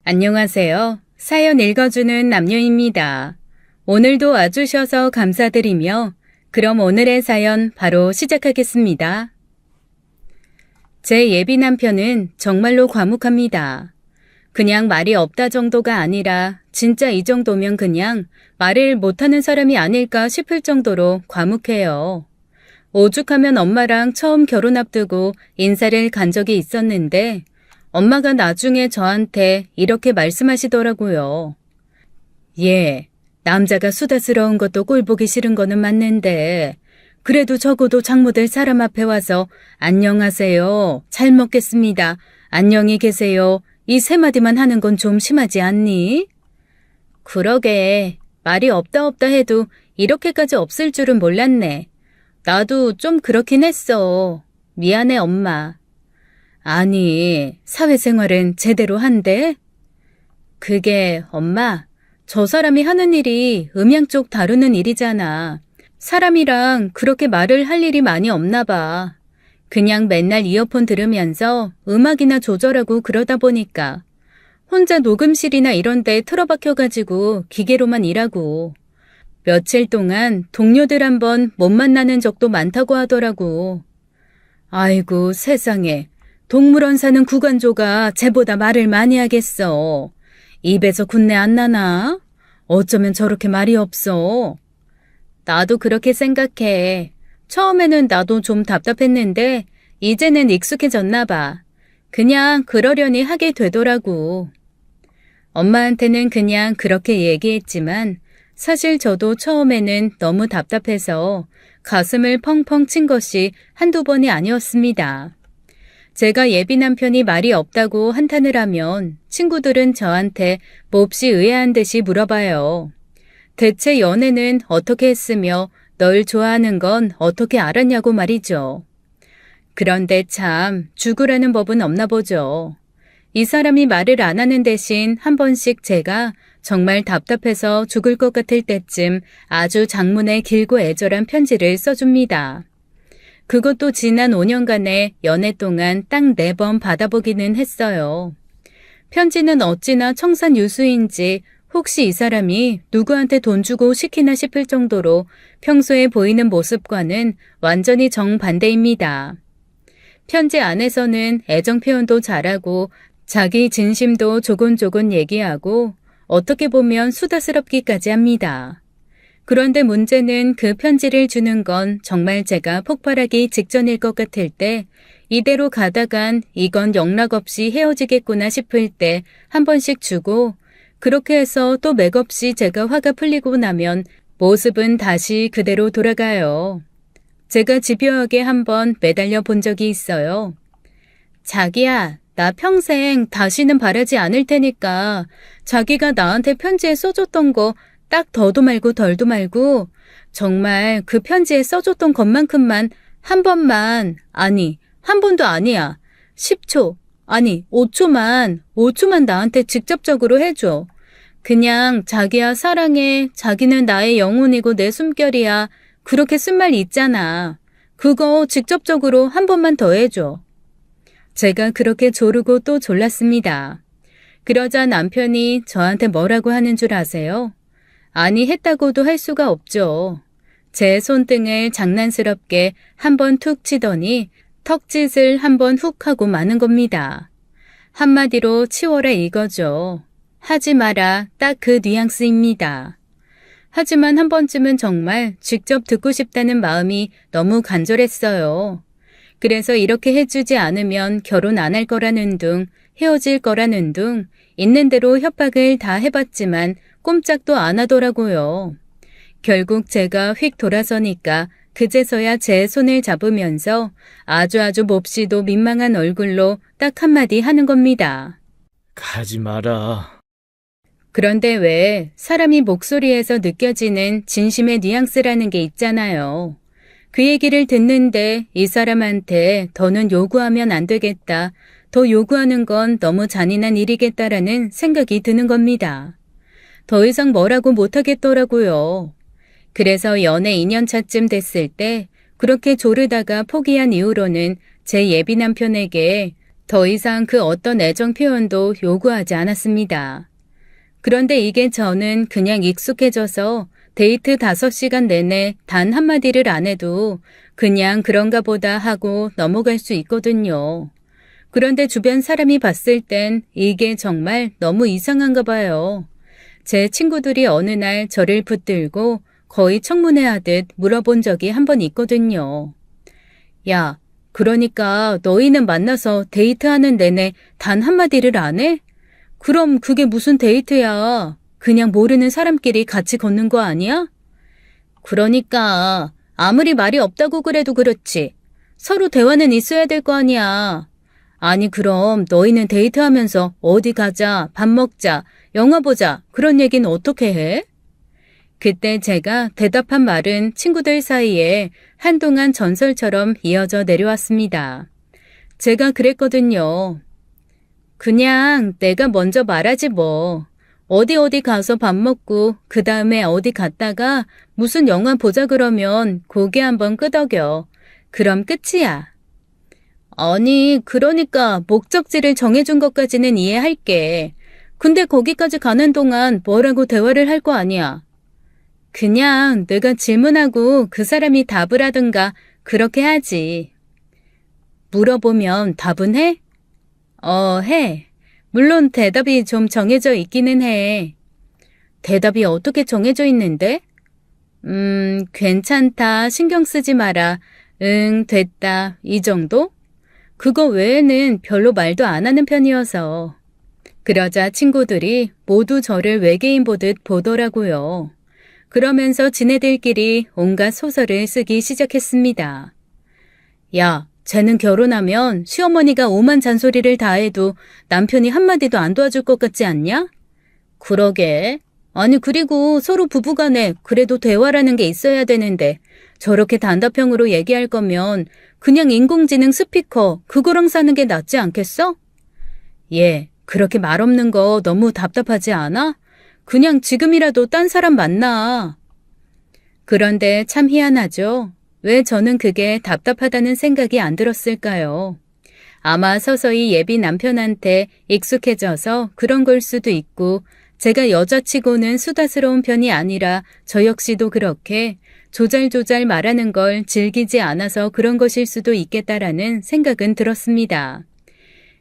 안녕하세요. 사연 읽어주는 남녀입니다. 오늘도 와주셔서 감사드리며 그럼 오늘의 사연 바로 시작하겠습니다. 제 예비 남편은 정말로 과묵합니다. 그냥 말이 없다 정도가 아니라 진짜 이 정도면 그냥 말을 못하는 사람이 아닐까 싶을 정도로 과묵해요. 오죽하면 엄마랑 처음 결혼 앞두고 인사를 간 적이 있었는데 엄마가 나중에 저한테 이렇게 말씀하시더라고요. 예, 남자가 수다스러운 것도 꼴보기 싫은 거는 맞는데 그래도 적어도 장모들 사람 앞에 와서 안녕하세요, 잘 먹겠습니다, 안녕히 계세요 이 세 마디만 하는 건 좀 심하지 않니? 그러게, 말이 없다 해도 이렇게까지 없을 줄은 몰랐네. 나도 좀 그렇긴 했어. 미안해 엄마. 아니, 사회생활은 제대로 한대? 그게 엄마, 저 사람이 하는 일이 음향 쪽 다루는 일이잖아. 사람이랑 그렇게 말을 할 일이 많이 없나 봐. 그냥 맨날 이어폰 들으면서 음악이나 조절하고 그러다 보니까 혼자 녹음실이나 이런 데 틀어박혀가지고 기계로만 일하고 며칠 동안 동료들 한번 못 만나는 적도 많다고 하더라고. 아이고 세상에. 동물원 사는 구간조가 쟤보다 말을 많이 하겠어. 입에서 군내 안 나나? 어쩌면 저렇게 말이 없어. 나도 그렇게 생각해. 처음에는 나도 좀 답답했는데 이제는 익숙해졌나 봐. 그냥 그러려니 하게 되더라고. 엄마한테는 그냥 그렇게 얘기했지만 사실 저도 처음에는 너무 답답해서 가슴을 펑펑 친 것이 한두 번이 아니었습니다. 제가 예비 남편이 말이 없다고 한탄을 하면 친구들은 저한테 몹시 의아한 듯이 물어봐요. 대체 연애는 어떻게 했으며 널 좋아하는 건 어떻게 알았냐고 말이죠. 그런데 참 죽으라는 법은 없나 보죠. 이 사람이 말을 안 하는 대신 한 번씩 제가 정말 답답해서 죽을 것 같을 때쯤 아주 장문의 길고 애절한 편지를 써줍니다. 그것도 지난 5년간의 연애 동안 딱 4번 받아보기는 했어요. 편지는 어찌나 청산유수인지 혹시 이 사람이 누구한테 돈 주고 시키나 싶을 정도로 평소에 보이는 모습과는 완전히 정반대입니다. 편지 안에서는 애정 표현도 잘하고 자기 진심도 조곤조곤 얘기하고 어떻게 보면 수다스럽기까지 합니다. 그런데 문제는 그 편지를 주는 건 정말 제가 폭발하기 직전일 것 같을 때 이대로 가다간 이건 영락없이 헤어지겠구나 싶을 때 한 번씩 주고 그렇게 해서 또 맥없이 제가 화가 풀리고 나면 모습은 다시 그대로 돌아가요. 제가 집요하게 한번 매달려 본 적이 있어요. 자기야, 나 평생 다시는 바라지 않을 테니까 자기가 나한테 편지에 써줬던 거 딱 더도 말고 덜도 말고 정말 그 편지에 써줬던 것만큼만 한 번만, 아니 한 번도 아니야, 10초, 아니 5초만 나한테 직접적으로 해줘. 그냥 자기야 사랑해, 자기는 나의 영혼이고 내 숨결이야, 그렇게 쓴 말 있잖아. 그거 직접적으로 한 번만 더 해줘. 제가 그렇게 조르고 또 졸랐습니다. 그러자 남편이 저한테 뭐라고 하는 줄 아세요? 아니 했다고도 할 수가 없죠. 제 손등을 장난스럽게 한번 툭 치더니 턱짓을 한번 훅 하고 마는 겁니다. 한마디로 치워라 이거죠. 하지 마라, 딱 그 뉘앙스입니다. 하지만 한 번쯤은 정말 직접 듣고 싶다는 마음이 너무 간절했어요. 그래서 이렇게 해주지 않으면 결혼 안 할 거라는 둥, 헤어질 거라는 둥, 있는 대로 협박을 다 해봤지만 꼼짝도 안 하더라고요. 결국 제가 휙 돌아서니까 그제서야 제 손을 잡으면서 아주 몹시도 민망한 얼굴로 딱 한마디 하는 겁니다. 가지 마라. 그런데 왜 사람이 목소리에서 느껴지는 진심의 뉘앙스라는 게 있잖아요. 그 얘기를 듣는데 이 사람한테 더는 요구하면 안 되겠다, 더 요구하는 건 너무 잔인한 일이겠다라는 생각이 드는 겁니다. 더 이상 뭐라고 못하겠더라고요. 그래서 연애 2년차쯤 됐을 때 그렇게 조르다가 포기한 이후로는 제 예비 남편에게 더 이상 그 어떤 애정 표현도 요구하지 않았습니다. 그런데 이게 저는 그냥 익숙해져서 데이트 5시간 내내 단 한마디를 안 해도 그냥 그런가 보다 하고 넘어갈 수 있거든요. 그런데 주변 사람이 봤을 땐 이게 정말 너무 이상한가 봐요. 제 친구들이 어느 날 저를 붙들고 거의 청문회하듯 물어본 적이 한 번 있거든요. 야, 그러니까 너희는 만나서 데이트하는 내내 단 한마디를 안 해? 그럼 그게 무슨 데이트야? 그냥 모르는 사람끼리 같이 걷는 거 아니야? 그러니까 아무리 말이 없다고 그래도 그렇지. 서로 대화는 있어야 될 거 아니야. 아니 그럼 너희는 데이트하면서 어디 가자, 밥 먹자, 영화 보자 그런 얘기는 어떻게 해? 그때 제가 대답한 말은 친구들 사이에 한동안 전설처럼 이어져 내려왔습니다. 제가 그랬거든요. 그냥 내가 먼저 말하지 뭐. 어디 가서 밥 먹고 그 다음에 어디 갔다가 무슨 영화 보자 그러면 고개 한번 끄덕여. 그럼 끝이야. 아니 그러니까 목적지를 정해준 것까지는 이해할게. 근데 거기까지 가는 동안 뭐라고 대화를 할 거 아니야. 그냥 내가 질문하고 그 사람이 답을 하든가 그렇게 하지. 물어보면 답은 해? 해. 물론 대답이 좀 정해져 있기는 해. 대답이 어떻게 정해져 있는데? 괜찮다, 신경 쓰지 마라, 응, 됐다, 이 정도? 그거 외에는 별로 말도 안 하는 편이어서. 그러자 친구들이 모두 저를 외계인 보듯 보더라고요. 그러면서 지네들끼리 온갖 소설을 쓰기 시작했습니다. 야, 쟤는 결혼하면 시어머니가 오만 잔소리를 다 해도 남편이 한마디도 안 도와줄 것 같지 않냐? 그러게. 아니 그리고 서로 부부간에 그래도 대화라는 게 있어야 되는데 저렇게 단답형으로 얘기할 거면 그냥 인공지능 스피커 그거랑 사는 게 낫지 않겠어? 얘, 그렇게 말 없는 거 너무 답답하지 않아? 그냥 지금이라도 딴 사람 만나. 그런데 참 희한하죠. 왜 저는 그게 답답하다는 생각이 안 들었을까요? 아마 서서히 예비 남편한테 익숙해져서 그런 걸 수도 있고 제가 여자치고는 수다스러운 편이 아니라 저 역시도 그렇게 조잘조잘 말하는 걸 즐기지 않아서 그런 것일 수도 있겠다라는 생각은 들었습니다.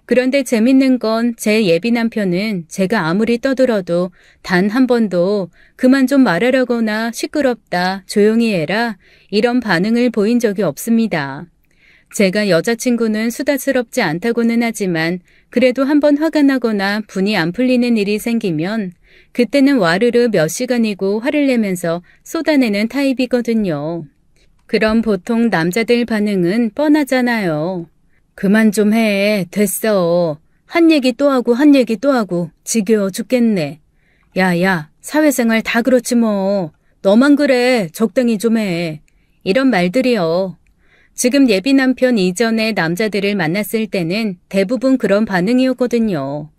그런데 재밌는 건 제 예비 남편은 제가 아무리 떠들어도 단 한 번도 그만 좀 말하라거나 시끄럽다, 조용히 해라 이런 반응을 보인 적이 없습니다. 제가 여자친구는 수다스럽지 않다고는 하지만 그래도 한번 화가 나거나 분이 안 풀리는 일이 생기면 그때는 와르르 몇 시간이고 화를 내면서 쏟아내는 타입이거든요. 그럼 보통 남자들 반응은 뻔하잖아요. 그만 좀 해. 됐어. 한 얘기 또 하고 한 얘기 또 하고 지겨워 죽겠네. 야야, 사회생활 다 그렇지 뭐. 너만 그래. 적당히 좀 해. 이런 말들이요. 지금 예비 남편 이전의 남자들을 만났을 때는 대부분 그런 반응이었거든요.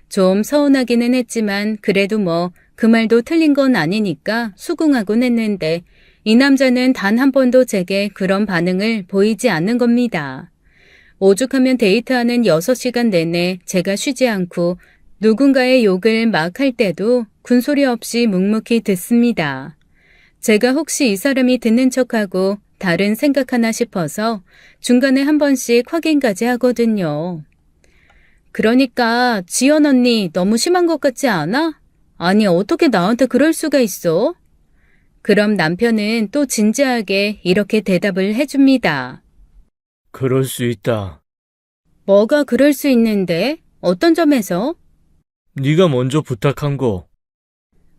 좀 서운하기는 했지만 그래도 뭐 그 말도 틀린 건 아니니까 수긍하곤 했는데 이 남자는 단 한 번도 제게 그런 반응을 보이지 않는 겁니다. 오죽하면 데이트하는 6시간 내내 제가 쉬지 않고 누군가의 욕을 막 할 때도 군소리 없이 묵묵히 듣습니다. 제가 혹시 이 사람이 듣는 척하고 다른 생각하나 싶어서 중간에 한 번씩 확인까지 하거든요. 그러니까 지연 언니 너무 심한 것 같지 않아? 아니 어떻게 나한테 그럴 수가 있어? 그럼 남편은 또 진지하게 이렇게 대답을 해줍니다. 그럴 수 있다. 뭐가 그럴 수 있는데? 어떤 점에서? 네가 먼저 부탁한 거.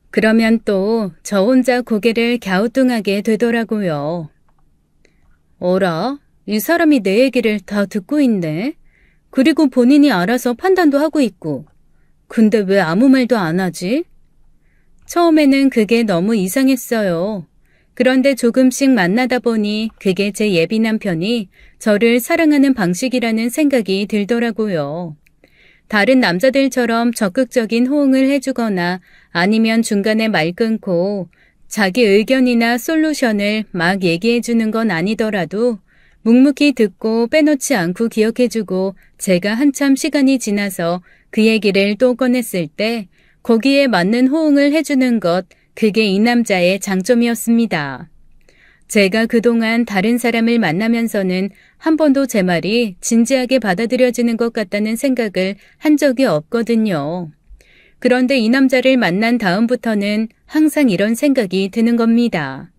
그러면 또 저 혼자 고개를 갸우뚱하게 되더라고요. 어라? 이 사람이 내 얘기를 다 듣고 있네. 그리고 본인이 알아서 판단도 하고 있고. 근데 왜 아무 말도 안 하지? 처음에는 그게 너무 이상했어요. 그런데 조금씩 만나다 보니 그게 제 예비 남편이 저를 사랑하는 방식이라는 생각이 들더라고요. 다른 남자들처럼 적극적인 호응을 해주거나 아니면 중간에 말 끊고 자기 의견이나 솔루션을 막 얘기해주는 건 아니더라도 묵묵히 듣고 빼놓지 않고 기억해주고 제가 한참 시간이 지나서 그 얘기를 또 꺼냈을 때 거기에 맞는 호응을 해주는 것, 그게 이 남자의 장점이었습니다. 제가 그동안 다른 사람을 만나면서는 한 번도 제 말이 진지하게 받아들여지는 것 같다는 생각을 한 적이 없거든요. 그런데 이 남자를 만난 다음부터는 항상 이런 생각이 드는 겁니다.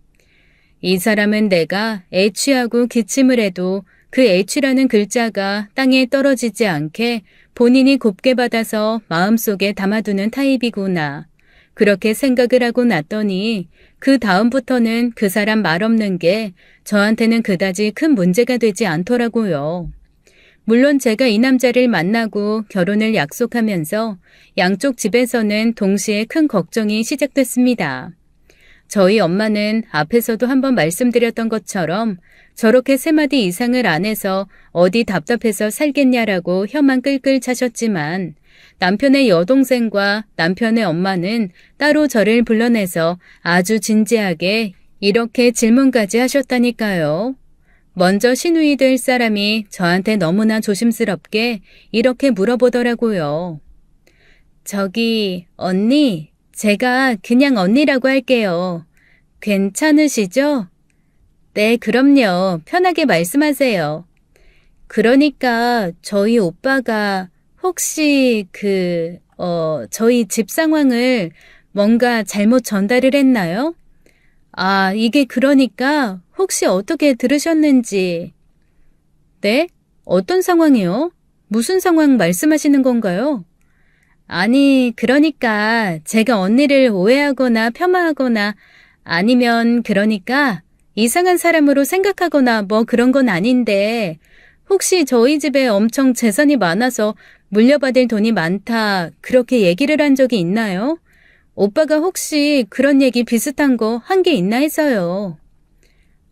이 사람은 내가 애취하고 기침을 해도 그 애취라는 글자가 땅에 떨어지지 않게 본인이 곱게 받아서 마음속에 담아두는 타입이구나. 그렇게 생각을 하고 났더니 그 다음부터는 그 사람 말 없는 게 저한테는 그다지 큰 문제가 되지 않더라고요. 물론 제가 이 남자를 만나고 결혼을 약속하면서 양쪽 집에서는 동시에 큰 걱정이 시작됐습니다. 저희 엄마는 앞에서도 한번 말씀드렸던 것처럼 저렇게 3마디 이상을 안 해서 어디 답답해서 살겠냐라고 혀만 끌끌 차셨지만 남편의 여동생과 남편의 엄마는 따로 저를 불러내서 아주 진지하게 이렇게 질문까지 하셨다니까요. 먼저 시누이 될 사람이 저한테 너무나 조심스럽게 이렇게 물어보더라고요. 저기 언니, 제가 그냥 언니라고 할게요. 괜찮으시죠? 네, 그럼요. 편하게 말씀하세요. 그러니까 저희 오빠가 혹시 저희 집 상황을 뭔가 잘못 전달을 했나요? 아, 이게 그러니까 혹시 어떻게 들으셨는지. 네? 어떤 상황이요? 무슨 상황 말씀하시는 건가요? 아니, 그러니까 제가 언니를 오해하거나 폄하하거나 아니면 그러니까 이상한 사람으로 생각하거나 뭐 그런 건 아닌데 혹시 저희 집에 엄청 재산이 많아서 물려받을 돈이 많다 그렇게 얘기를 한 적이 있나요? 오빠가 혹시 그런 얘기 비슷한 거 한 게 있나 해서요.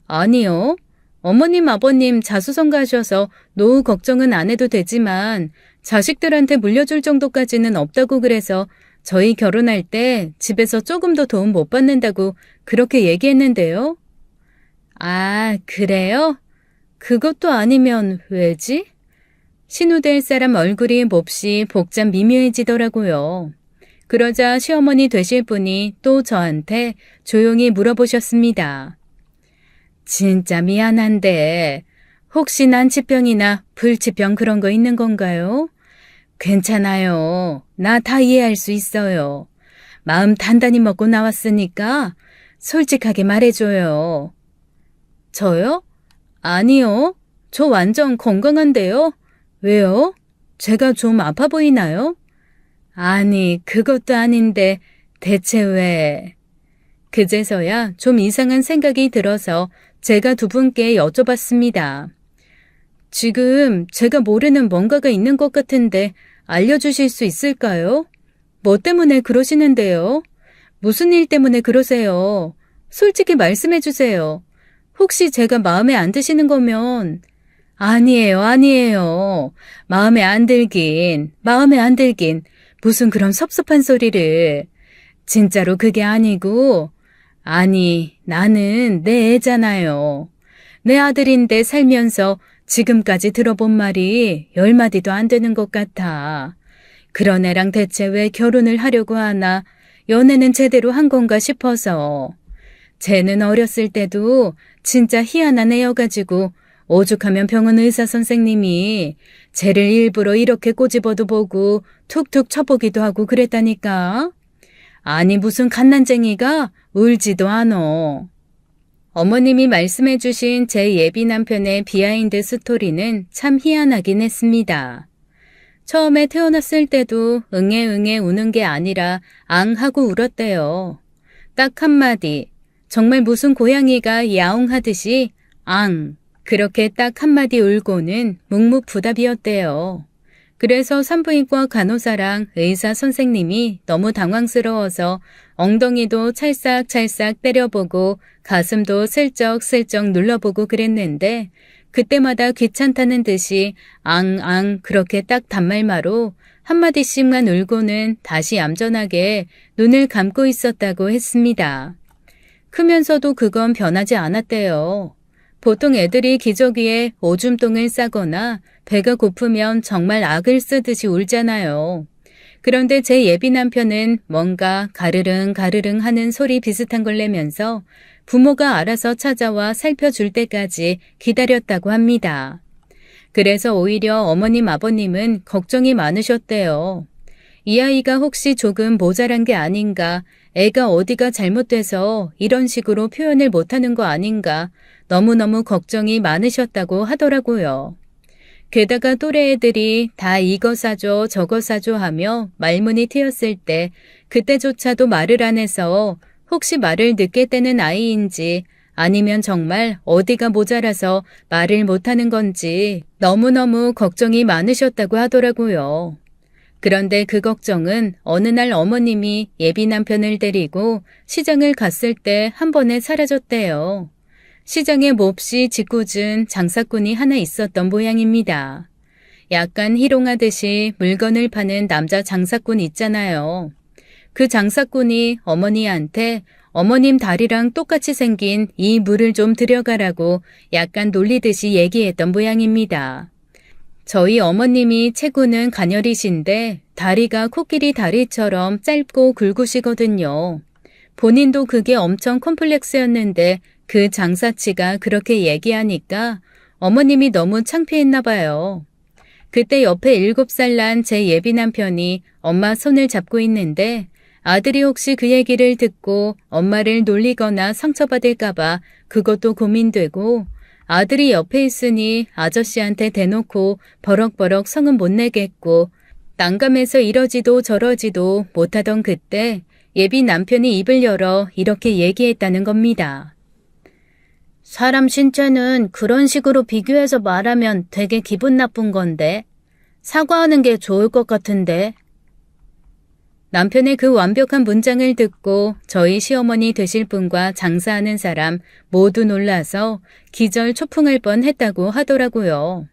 아니요. 어머님 아버님 자수성가하셔서 노후 걱정은 안 해도 되지만 자식들한테 물려줄 정도까지는 없다고 그래서 저희 결혼할 때 집에서 조금 더 도움 못 받는다고 그렇게 얘기했는데요. 아, 그래요? 그것도 아니면 왜지? 신우될 사람 얼굴이 몹시 복잡 미묘해지더라고요. 그러자 시어머니 되실 분이 또 저한테 조용히 물어보셨습니다. 진짜 미안한데 혹시 난치병이나 불치병 그런 거 있는 건가요? 괜찮아요. 나 다 이해할 수 있어요. 마음 단단히 먹고 나왔으니까 솔직하게 말해줘요. 저요? 아니요. 저 완전 건강한데요. 왜요? 제가 좀 아파 보이나요? 아니, 그것도 아닌데 대체 왜? 그제서야 좀 이상한 생각이 들어서 제가 두 분께 여쭤봤습니다. 지금 제가 모르는 뭔가가 있는 것 같은데 알려주실 수 있을까요? 뭐 때문에 그러시는데요? 무슨 일 때문에 그러세요? 솔직히 말씀해 주세요. 혹시 제가 마음에 안 드시는 거면 아니에요. 마음에 안 들긴. 무슨 그런 섭섭한 소리를. 진짜로 그게 아니고 아니, 나는 내 애잖아요. 내 아들인데 살면서 지금까지 들어본 말이 10마디도 안 되는 것 같아. 그런 애랑 대체 왜 결혼을 하려고 하나, 연애는 제대로 한 건가 싶어서. 쟤는 어렸을 때도 진짜 희한한 애여가지고 오죽하면 병원 의사 선생님이 쟤를 일부러 이렇게 꼬집어도 보고 툭툭 쳐보기도 하고 그랬다니까. 아니 무슨 갓난쟁이가 울지도 않어. 어머님이 말씀해 주신 제 예비 남편의 비하인드 스토리는 참 희한하긴 했습니다. 처음에 태어났을 때도 응애 우는 게 아니라 앙 하고 울었대요. 딱 한마디. 정말 무슨 고양이가 야옹하듯이 앙. 그렇게 딱 한마디 울고는 묵묵부답이었대요. 그래서 산부인과 간호사랑 의사 선생님이 너무 당황스러워서 엉덩이도 찰싹찰싹 때려보고 가슴도 슬쩍슬쩍 눌러보고 그랬는데 그때마다 귀찮다는 듯이 앙앙 그렇게 딱 단말마로 한마디씩만 울고는 다시 얌전하게 눈을 감고 있었다고 했습니다. 크면서도 그건 변하지 않았대요. 보통 애들이 기저귀에 오줌똥을 싸거나 배가 고프면 정말 악을 쓰듯이 울잖아요. 그런데 제 예비 남편은 뭔가 가르릉 가르릉 하는 소리 비슷한 걸 내면서 부모가 알아서 찾아와 살펴줄 때까지 기다렸다고 합니다. 그래서 오히려 어머님 아버님은 걱정이 많으셨대요. 이 아이가 혹시 조금 모자란 게 아닌가, 애가 어디가 잘못돼서 이런 식으로 표현을 못하는 거 아닌가 너무너무 걱정이 많으셨다고 하더라고요. 게다가 또래 애들이 다 이거 사줘 저거 사줘 하며 말문이 트였을 때 그때조차도 말을 안 해서 혹시 말을 늦게 떼는 아이인지 아니면 정말 어디가 모자라서 말을 못하는 건지 너무너무 걱정이 많으셨다고 하더라고요. 그런데 그 걱정은 어느 날 어머님이 예비 남편을 데리고 시장을 갔을 때 한 번에 사라졌대요. 시장에 몹시 짓궂은 장사꾼이 하나 있었던 모양입니다. 약간 희롱하듯이 물건을 파는 남자 장사꾼 있잖아요. 그 장사꾼이 어머니한테 어머님 다리랑 똑같이 생긴 이 물을 좀 들여가라고 약간 놀리듯이 얘기했던 모양입니다. 저희 어머님이 체구는 가녀리신데 다리가 코끼리 다리처럼 짧고 굵으시거든요. 본인도 그게 엄청 컴플렉스였는데 그 장사치가 그렇게 얘기하니까 어머님이 너무 창피했나 봐요. 그때 옆에 7살 난 제 예비 남편이 엄마 손을 잡고 있는데 아들이 혹시 그 얘기를 듣고 엄마를 놀리거나 상처받을까봐 그것도 고민되고 아들이 옆에 있으니 아저씨한테 대놓고 버럭버럭 성은 못 내겠고 난감해서 이러지도 저러지도 못하던 그때 예비 남편이 입을 열어 이렇게 얘기했다는 겁니다. 사람 신체는 그런 식으로 비교해서 말하면 되게 기분 나쁜 건데 사과하는 게 좋을 것 같은데. 남편의 그 완벽한 문장을 듣고 저희 시어머니 되실 분과 장사하는 사람 모두 놀라서 기절 초풍할 뻔했다고 하더라고요.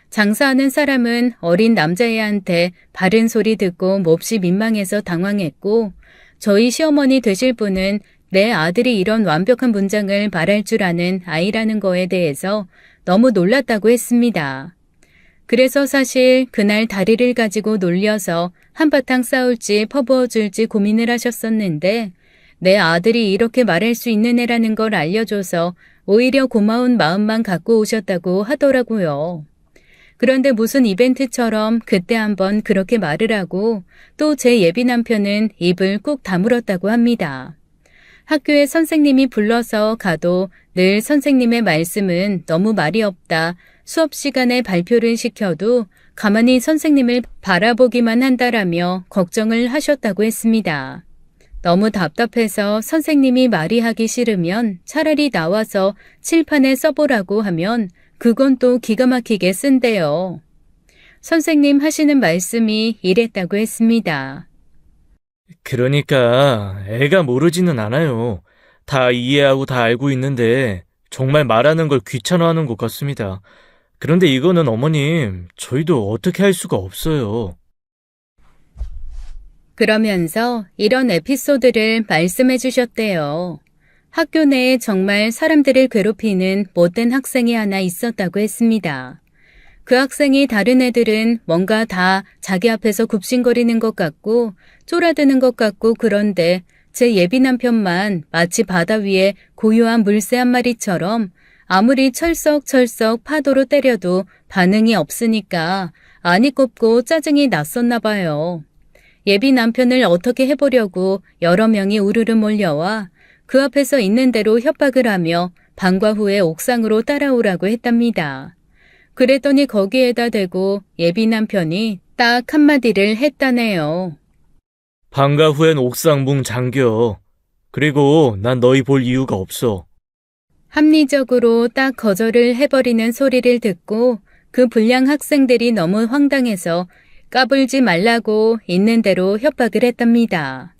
장사하는 사람은 어린 남자애한테 바른 소리 듣고 몹시 민망해서 당황했고 저희 시어머니 되실 분은 내 아들이 이런 완벽한 문장을 말할 줄 아는 아이라는 거에 대해서 너무 놀랐다고 했습니다. 그래서 사실 그날 다리를 가지고 놀려서 한바탕 싸울지 퍼부어줄지 고민을 하셨었는데 내 아들이 이렇게 말할 수 있는 애라는 걸 알려줘서 오히려 고마운 마음만 갖고 오셨다고 하더라고요. 그런데 무슨 이벤트처럼 그때 한번 그렇게 말을 하고 또 제 예비 남편은 입을 꾹 다물었다고 합니다. 학교에 선생님이 불러서 가도 늘 선생님의 말씀은 너무 말이 없다. 수업 시간에 발표를 시켜도 가만히 선생님을 바라보기만 한다라며 걱정을 하셨다고 했습니다. 너무 답답해서 선생님이 말이 하기 싫으면 차라리 나와서 칠판에 써보라고 하면 그건 또 기가 막히게 쓴대요. 선생님 하시는 말씀이 이랬다고 했습니다. 그러니까 애가 모르지는 않아요. 다 이해하고 다 알고 있는데 정말 말하는 걸 귀찮아하는 것 같습니다. 그런데 이거는 어머님, 저희도 어떻게 할 수가 없어요. 그러면서 이런 에피소드를 말씀해 주셨대요. 학교 내에 정말 사람들을 괴롭히는 못된 학생이 하나 있었다고 했습니다. 그 학생이 다른 애들은 뭔가 다 자기 앞에서 굽신거리는 것 같고 쫄아드는 것 같고 그런데 제 예비 남편만 마치 바다 위에 고요한 물새 한 마리처럼 아무리 철썩철썩 파도로 때려도 반응이 없으니까 안이 꼽고 짜증이 났었나 봐요. 예비 남편을 어떻게 해보려고 여러 명이 우르르 몰려와 그 앞에서 있는 대로 협박을 하며 방과 후에 옥상으로 따라오라고 했답니다. 그랬더니 거기에다 대고 예비 남편이 딱 한마디를 했다네요. 방과 후엔 옥상 문 잠겨. 그리고 난 너희 볼 이유가 없어. 합리적으로 딱 거절을 해버리는 소리를 듣고 그 불량 학생들이 너무 황당해서 까불지 말라고 있는 대로 협박을 했답니다.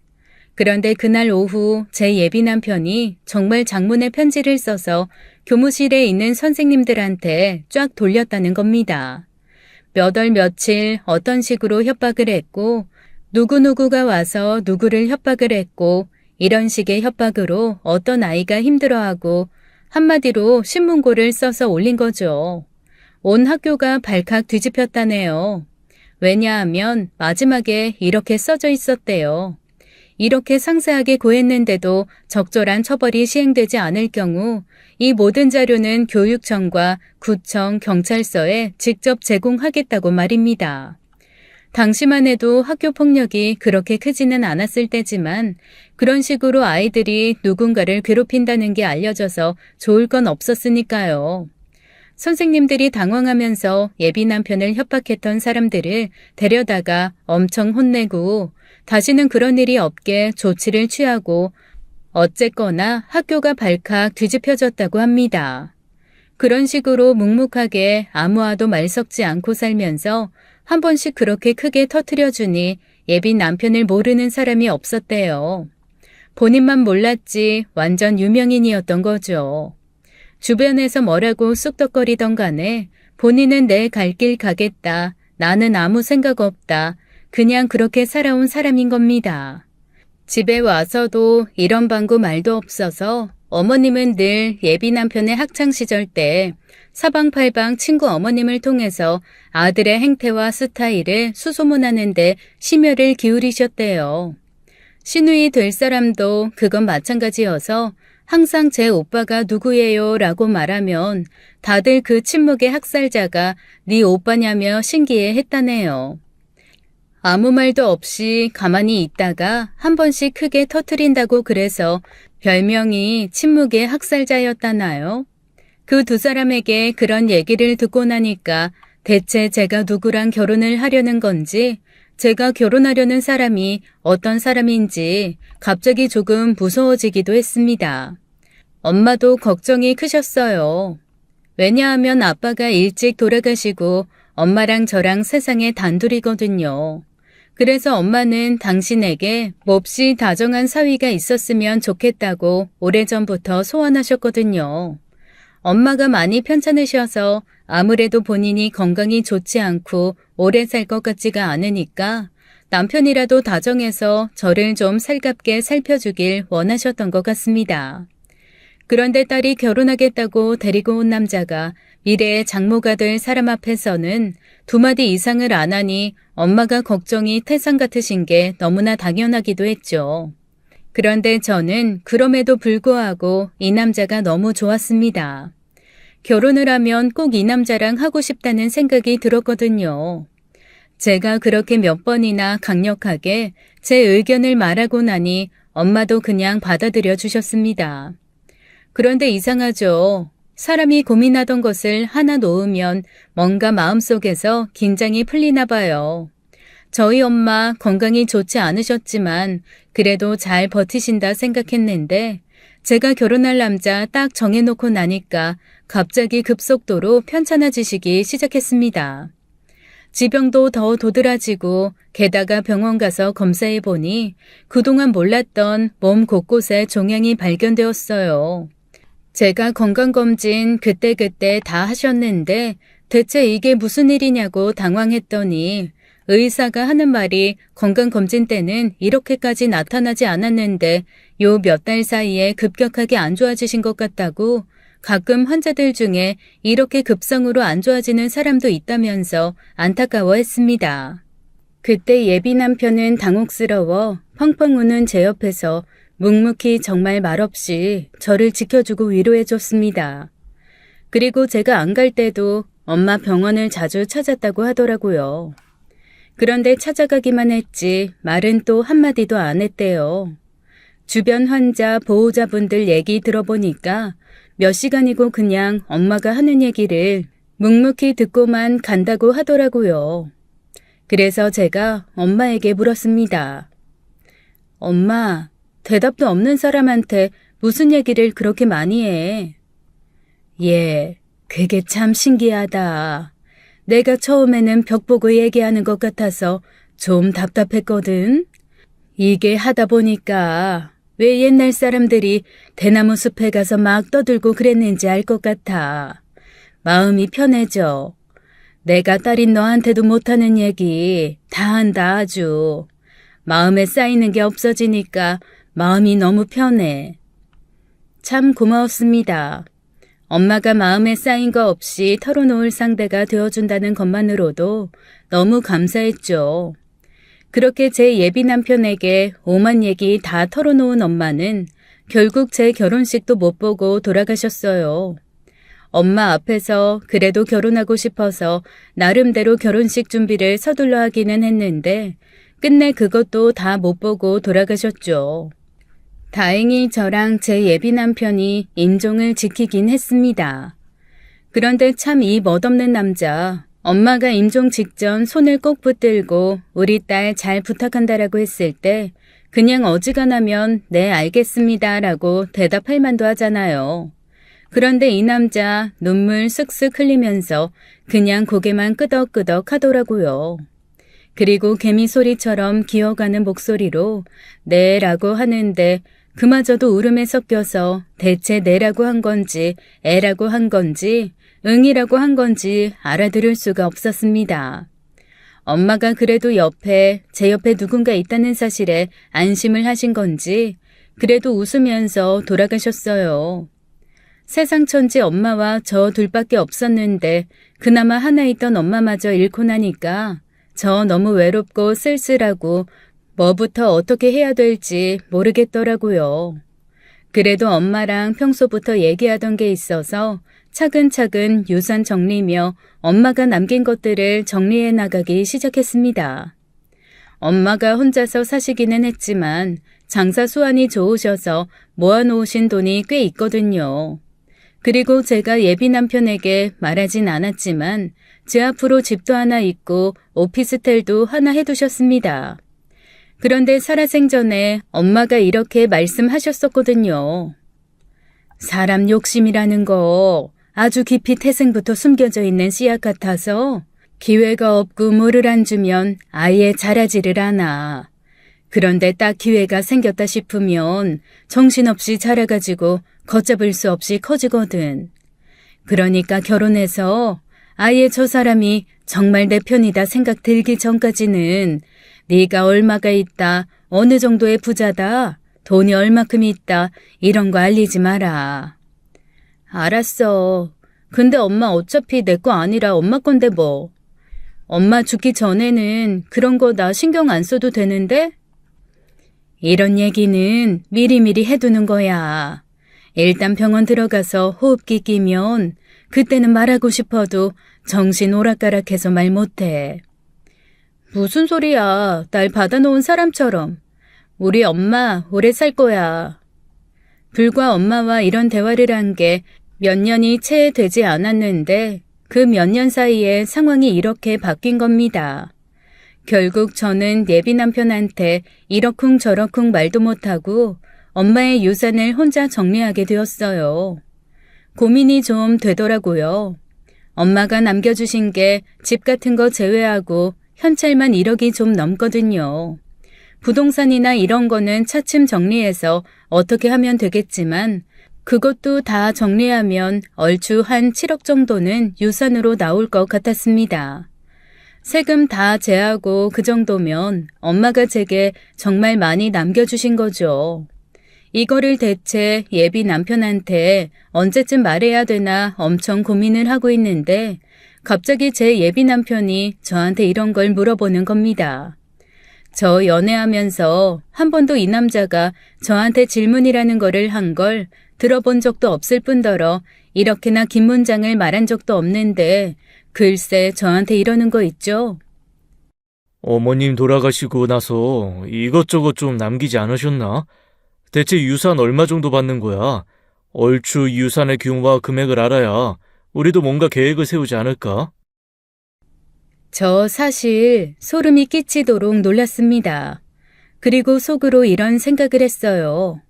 그런데 그날 오후 제 예비 남편이 정말 장문의 편지를 써서 교무실에 있는 선생님들한테 쫙 돌렸다는 겁니다. 몇 월 며칠 어떤 식으로 협박을 했고 누구누구가 와서 누구를 협박을 했고 이런 식의 협박으로 어떤 아이가 힘들어하고 한마디로 신문고를 써서 올린 거죠. 온 학교가 발칵 뒤집혔다네요. 왜냐하면 마지막에 이렇게 써져 있었대요. 이렇게 상세하게 고했는데도 적절한 처벌이 시행되지 않을 경우 이 모든 자료는 교육청과 구청, 경찰서에 직접 제공하겠다고 말입니다. 당시만 해도 학교 폭력이 그렇게 크지는 않았을 때지만 그런 식으로 아이들이 누군가를 괴롭힌다는 게 알려져서 좋을 건 없었으니까요. 선생님들이 당황하면서 예비 남편을 협박했던 사람들을 데려다가 엄청 혼내고 다시는 그런 일이 없게 조치를 취하고 어쨌거나 학교가 발칵 뒤집혀졌다고 합니다. 그런 식으로 묵묵하게 아무와도 말 섞지 않고 살면서 한 번씩 그렇게 크게 터뜨려주니 예비 남편을 모르는 사람이 없었대요. 본인만 몰랐지 완전 유명인이었던 거죠. 주변에서 뭐라고 쑥덕거리던 간에 본인은 내 갈 길 가겠다. 나는 아무 생각 없다. 그냥 그렇게 살아온 사람인 겁니다. 집에 와서도 이런 방구 말도 없어서 어머님은 늘 예비 남편의 학창시절 때 사방팔방 친구 어머님을 통해서 아들의 행태와 스타일을 수소문하는데 심혈을 기울이셨대요. 시누이 될 사람도 그건 마찬가지여서 항상 제 오빠가 누구예요 라고 말하면 다들 그 침묵의 학살자가 네 오빠냐며 신기해 했다네요. 아무 말도 없이 가만히 있다가 한 번씩 크게 터트린다고 그래서 별명이 침묵의 학살자였다나요? 그 두 사람에게 그런 얘기를 듣고 나니까 대체 제가 누구랑 결혼을 하려는 건지 제가 결혼하려는 사람이 어떤 사람인지 갑자기 조금 무서워지기도 했습니다. 엄마도 걱정이 크셨어요. 왜냐하면 아빠가 일찍 돌아가시고 엄마랑 저랑 세상에 단둘이거든요. 그래서 엄마는 당신에게 몹시 다정한 사위가 있었으면 좋겠다고 오래전부터 소원하셨거든요. 엄마가 많이 편찮으셔서 아무래도 본인이 건강이 좋지 않고 오래 살 것 같지가 않으니까 남편이라도 다정해서 저를 좀 살갑게 살펴주길 원하셨던 것 같습니다. 그런데 딸이 결혼하겠다고 데리고 온 남자가 미래의 장모가 될 사람 앞에서는 두 마디 이상을 안 하니 엄마가 걱정이 태산 같으신 게 너무나 당연하기도 했죠. 그런데 저는 그럼에도 불구하고 이 남자가 너무 좋았습니다. 결혼을 하면 꼭 이 남자랑 하고 싶다는 생각이 들었거든요. 제가 그렇게 몇 번이나 강력하게 제 의견을 말하고 나니 엄마도 그냥 받아들여 주셨습니다. 그런데 이상하죠. 사람이 고민하던 것을 하나 놓으면 뭔가 마음속에서 긴장이 풀리나 봐요. 저희 엄마 건강이 좋지 않으셨지만 그래도 잘 버티신다 생각했는데 제가 결혼할 남자 딱 정해놓고 나니까 갑자기 급속도로 편찮아지시기 시작했습니다. 지병도 더 도드라지고 게다가 병원 가서 검사해보니 그동안 몰랐던 몸 곳곳에 종양이 발견되었어요. 제가 건강검진 그때그때 다 하셨는데 대체 이게 무슨 일이냐고 당황했더니 의사가 하는 말이 건강검진 때는 이렇게까지 나타나지 않았는데 요 몇 달 사이에 급격하게 안 좋아지신 것 같다고 가끔 환자들 중에 이렇게 급성으로 안 좋아지는 사람도 있다면서 안타까워했습니다. 그때 예비 남편은 당혹스러워 펑펑 우는 제 옆에서 묵묵히 정말 말없이 저를 지켜주고 위로해줬습니다. 그리고 제가 안 갈 때도 엄마 병원을 자주 찾았다고 하더라고요. 그런데 찾아가기만 했지 말은 또 한마디도 안 했대요. 주변 환자, 보호자분들 얘기 들어보니까 몇 시간이고 그냥 엄마가 하는 얘기를 묵묵히 듣고만 간다고 하더라고요. 그래서 제가 엄마에게 물었습니다. 엄마, 대답도 없는 사람한테 무슨 얘기를 그렇게 많이 해? 예, 그게 참 신기하다. 내가 처음에는 벽 보고 얘기하는 것 같아서 좀 답답했거든. 이게 하다 보니까 왜 옛날 사람들이 대나무 숲에 가서 막 떠들고 그랬는지 알 것 같아. 마음이 편해져. 내가 딸인 너한테도 못하는 얘기 다 한다 아주. 마음에 쌓이는 게 없어지니까 마음이 너무 편해. 참 고마웠습니다. 엄마가 마음에 쌓인 거 없이 털어놓을 상대가 되어준다는 것만으로도 너무 감사했죠. 그렇게 제 예비 남편에게 오만 얘기 다 털어놓은 엄마는 결국 제 결혼식도 못 보고 돌아가셨어요. 엄마 앞에서 그래도 결혼하고 싶어서 나름대로 결혼식 준비를 서둘러 하기는 했는데 끝내 그것도 다 못 보고 돌아가셨죠. 다행히 저랑 제 예비 남편이 임종을 지키긴 했습니다. 그런데 참 이 멋없는 남자, 엄마가 임종 직전 손을 꼭 붙들고 우리 딸 잘 부탁한다라고 했을 때 그냥 어지간하면 네 알겠습니다 라고 대답할 만도 하잖아요. 그런데 이 남자 눈물 쓱쓱 흘리면서 그냥 고개만 끄덕끄덕 하더라고요. 그리고 개미 소리처럼 기어가는 목소리로 네라고 하는데 그마저도 울음에 섞여서 대체 네라고 한 건지 애라고 한 건지 응이라고 한 건지 알아들을 수가 없었습니다. 엄마가 그래도 제 옆에 누군가 있다는 사실에 안심을 하신 건지 그래도 웃으면서 돌아가셨어요. 세상 천지 엄마와 저 둘밖에 없었는데 그나마 하나 있던 엄마마저 잃고 나니까 저 너무 외롭고 쓸쓸하고 뭐부터 어떻게 해야 될지 모르겠더라고요. 그래도 엄마랑 평소부터 얘기하던 게 있어서 차근차근 유산 정리며 엄마가 남긴 것들을 정리해 나가기 시작했습니다. 엄마가 혼자서 사시기는 했지만 장사 수완이 좋으셔서 모아놓으신 돈이 꽤 있거든요. 그리고 제가 예비 남편에게 말하진 않았지만 제 앞으로 집도 하나 있고 오피스텔도 하나 해두셨습니다. 그런데 살아생전에 엄마가 이렇게 말씀하셨었거든요. 사람 욕심이라는 거 아주 깊이 태생부터 숨겨져 있는 씨앗 같아서 기회가 없고 물을 안 주면 아예 자라지를 않아. 그런데 딱 기회가 생겼다 싶으면 정신없이 자라가지고 걷잡을 수 없이 커지거든. 그러니까 결혼해서 아예 저 사람이 정말 내 편이다 생각 들기 전까지는 네가 얼마가 있다, 어느 정도의 부자다, 돈이 얼마큼 있다 이런 거 알리지 마라. 알았어. 근데 엄마 어차피 내 거 아니라 엄마 건데 뭐. 엄마 죽기 전에는 그런 거 나 신경 안 써도 되는데? 이런 얘기는 미리미리 해두는 거야. 일단 병원 들어가서 호흡기 끼면 그때는 말하고 싶어도 정신 오락가락해서 말 못해. 무슨 소리야. 날 받아놓은 사람처럼. 우리 엄마 오래 살 거야. 불과 엄마와 이런 대화를 한 게 몇 년이 채 되지 않았는데 그 몇 년 사이에 상황이 이렇게 바뀐 겁니다. 결국 저는 예비 남편한테 이러쿵 저러쿵 말도 못하고 엄마의 유산을 혼자 정리하게 되었어요. 고민이 좀 되더라고요. 엄마가 남겨주신 게 집 같은 거 제외하고 현찰만 1억이 좀 넘거든요. 부동산이나 이런 거는 차츰 정리해서 어떻게 하면 되겠지만 그것도 다 정리하면 얼추 한 7억 정도는 유산으로 나올 것 같았습니다. 세금 다 제하고 그 정도면 엄마가 제게 정말 많이 남겨주신 거죠. 이거를 대체 예비 남편한테 언제쯤 말해야 되나 엄청 고민을 하고 있는데 갑자기 제 예비 남편이 저한테 이런 걸 물어보는 겁니다. 저 연애하면서 한 번도 이 남자가 저한테 질문이라는 거를 한 걸 들어본 적도 없을 뿐더러 이렇게나 긴 문장을 말한 적도 없는데 글쎄 저한테 이러는 거 있죠? 어머님 돌아가시고 나서 이것저것 좀 남기지 않으셨나? 대체 유산 얼마 정도 받는 거야? 얼추 유산의 규모와 금액을 알아야 우리도 뭔가 계획을 세우지 않을까? 저 사실 소름이 끼치도록 놀랐습니다. 그리고 속으로 이런 생각을 했어요.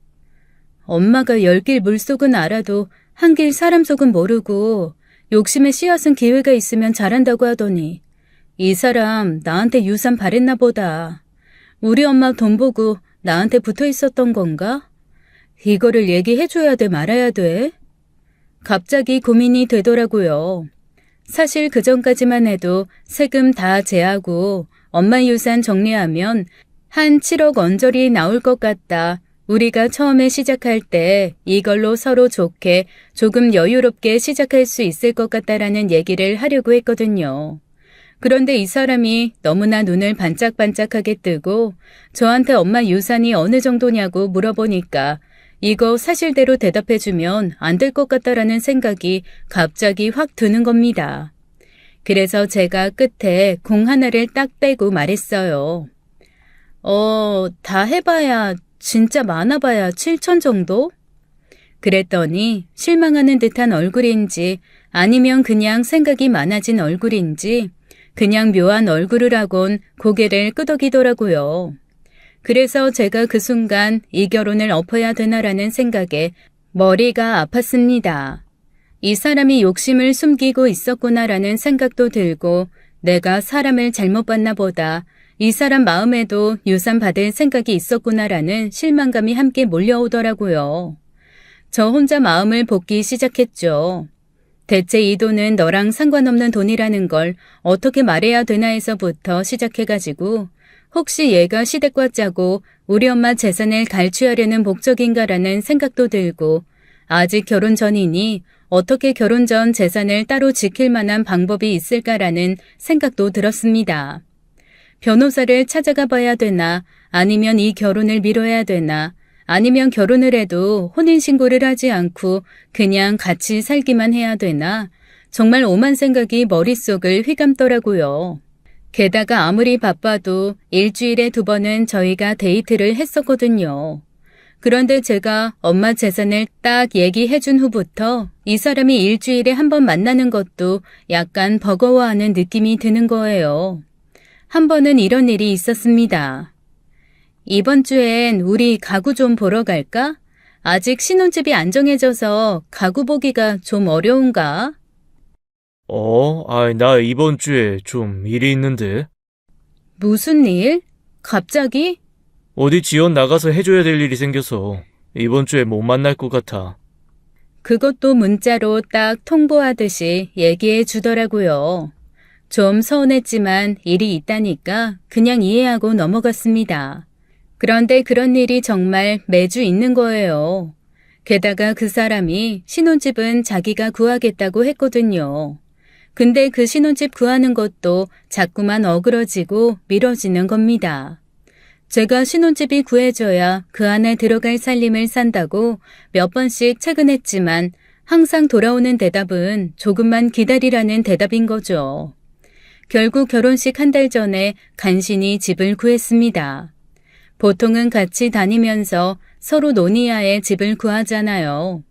엄마가 10길 물속은 알아도 한 길 사람 속은 모르고 욕심에 씨앗은 기회가 있으면 잘한다고 하더니 이 사람 나한테 유산 바랬나 보다. 우리 엄마 돈 보고 나한테 붙어 있었던 건가? 이거를 얘기해줘야 돼 말아야 돼? 갑자기 고민이 되더라고요. 사실 그전까지만 해도 세금 다 제하고 엄마 유산 정리하면 한 7억 언저리 나올 것 같다. 우리가 처음에 시작할 때 이걸로 서로 좋게 조금 여유롭게 시작할 수 있을 것 같다라는 얘기를 하려고 했거든요. 그런데 이 사람이 너무나 눈을 반짝반짝하게 뜨고 저한테 엄마 유산이 어느 정도냐고 물어보니까 이거 사실대로 대답해주면 안 될 것 같다라는 생각이 갑자기 확 드는 겁니다. 그래서 제가 끝에 공 하나를 딱 빼고 말했어요. 다 해봐야 진짜 많아봐야 7천 정도? 그랬더니 실망하는 듯한 얼굴인지 아니면 그냥 생각이 많아진 얼굴인지 그냥 묘한 얼굴을 하곤 고개를 끄덕이더라고요. 그래서 제가 그 순간 이 결혼을 엎어야 되나라는 생각에 머리가 아팠습니다. 이 사람이 욕심을 숨기고 있었구나라는 생각도 들고 내가 사람을 잘못 봤나 보다. 이 사람 마음에도 유산 받을 생각이 있었구나라는 실망감이 함께 몰려오더라고요. 저 혼자 마음을 볶기 시작했죠. 대체 이 돈은 너랑 상관없는 돈이라는 걸 어떻게 말해야 되나 해서부터 시작해가지고 혹시 얘가 시댁과 짜고 우리 엄마 재산을 갈취하려는 목적인가라는 생각도 들고 아직 결혼 전이니 어떻게 결혼 전 재산을 따로 지킬 만한 방법이 있을까라는 생각도 들었습니다. 변호사를 찾아가 봐야 되나 아니면 이 결혼을 미뤄야 되나 아니면 결혼을 해도 혼인신고를 하지 않고 그냥 같이 살기만 해야 되나 정말 오만 생각이 머릿속을 휘감더라고요. 게다가 아무리 바빠도 일주일에 2번은 저희가 데이트를 했었거든요. 그런데 제가 엄마 재산을 딱 얘기해 준 후부터 이 사람이 일주일에 1번 만나는 것도 약간 버거워하는 느낌이 드는 거예요. 한 번은 이런 일이 있었습니다. 이번 주엔 우리 가구 좀 보러 갈까? 아직 신혼집이 안 정해져서 가구 보기가 좀 어려운가? 나 이번 주에 좀 일이 있는데. 무슨 일? 갑자기? 어디 지원 나가서 해줘야 될 일이 생겨서 이번 주에 못 만날 것 같아. 그것도 문자로 딱 통보하듯이 얘기해 주더라고요. 좀 서운했지만 일이 있다니까 그냥 이해하고 넘어갔습니다. 그런데 그런 일이 정말 매주 있는 거예요. 게다가 그 사람이 신혼집은 자기가 구하겠다고 했거든요. 근데 그 신혼집 구하는 것도 자꾸만 어그러지고 미뤄지는 겁니다. 제가 신혼집이 구해져야 그 안에 들어갈 살림을 산다고 몇 번씩 채근했지만 항상 돌아오는 대답은 조금만 기다리라는 대답인 거죠. 결국 결혼식 1달 전에 간신히 집을 구했습니다. 보통은 같이 다니면서 서로 논의하에 집을 구하잖아요.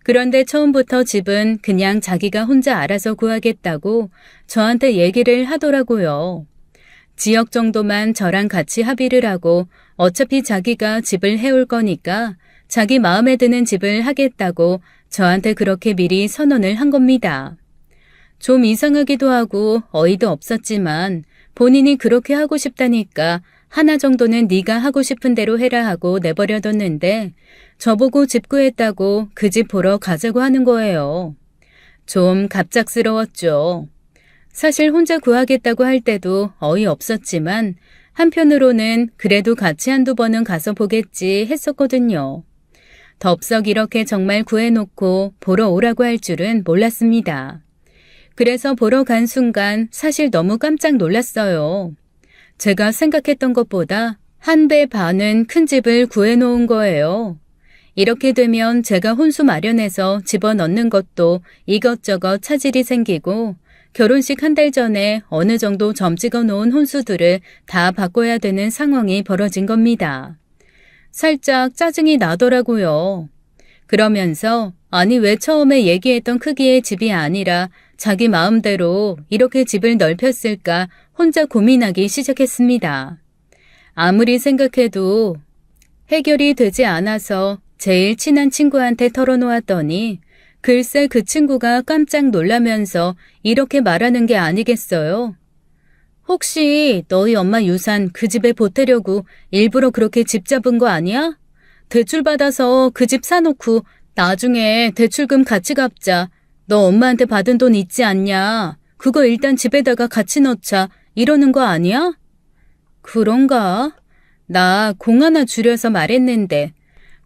그런데 처음부터 집은 그냥 자기가 혼자 알아서 구하겠다고 저한테 얘기를 하더라고요. 지역 정도만 저랑 같이 합의를 하고 어차피 자기가 집을 해올 거니까 자기 마음에 드는 집을 하겠다고 저한테 그렇게 미리 선언을 한 겁니다. 좀 이상하기도 하고 어이도 없었지만 본인이 그렇게 하고 싶다니까 하나 정도는 네가 하고 싶은 대로 해라 하고 내버려뒀는데 저보고 집 구했다고 그 집 보러 가자고 하는 거예요. 좀 갑작스러웠죠. 사실 혼자 구하겠다고 할 때도 어이없었지만 한편으로는 그래도 같이 1-2번은 가서 보겠지 했었거든요. 덥석 이렇게 정말 구해놓고 보러 오라고 할 줄은 몰랐습니다. 그래서 보러 간 순간 사실 너무 깜짝 놀랐어요. 제가 생각했던 것보다 1배 반은 큰 집을 구해놓은 거예요. 이렇게 되면 제가 혼수 마련해서 집어넣는 것도 이것저것 차질이 생기고 결혼식 1달 전에 어느 정도 점 찍어 놓은 혼수들을 다 바꿔야 되는 상황이 벌어진 겁니다. 살짝 짜증이 나더라고요. 그러면서 아니 왜 처음에 얘기했던 크기의 집이 아니라 자기 마음대로 이렇게 집을 넓혔을까 혼자 고민하기 시작했습니다. 아무리 생각해도 해결이 되지 않아서 제일 친한 친구한테 털어놓았더니 글쎄 그 친구가 깜짝 놀라면서 이렇게 말하는 게 아니겠어요? 혹시 너희 엄마 유산 그 집에 보태려고 일부러 그렇게 집 잡은 거 아니야? 대출 받아서 그 집 사놓고 나중에 대출금 같이 갚자. 너 엄마한테 받은 돈 있지 않냐? 그거 일단 집에다가 같이 넣자. 이러는 거 아니야? 그런가? 나 공 하나 줄여서 말했는데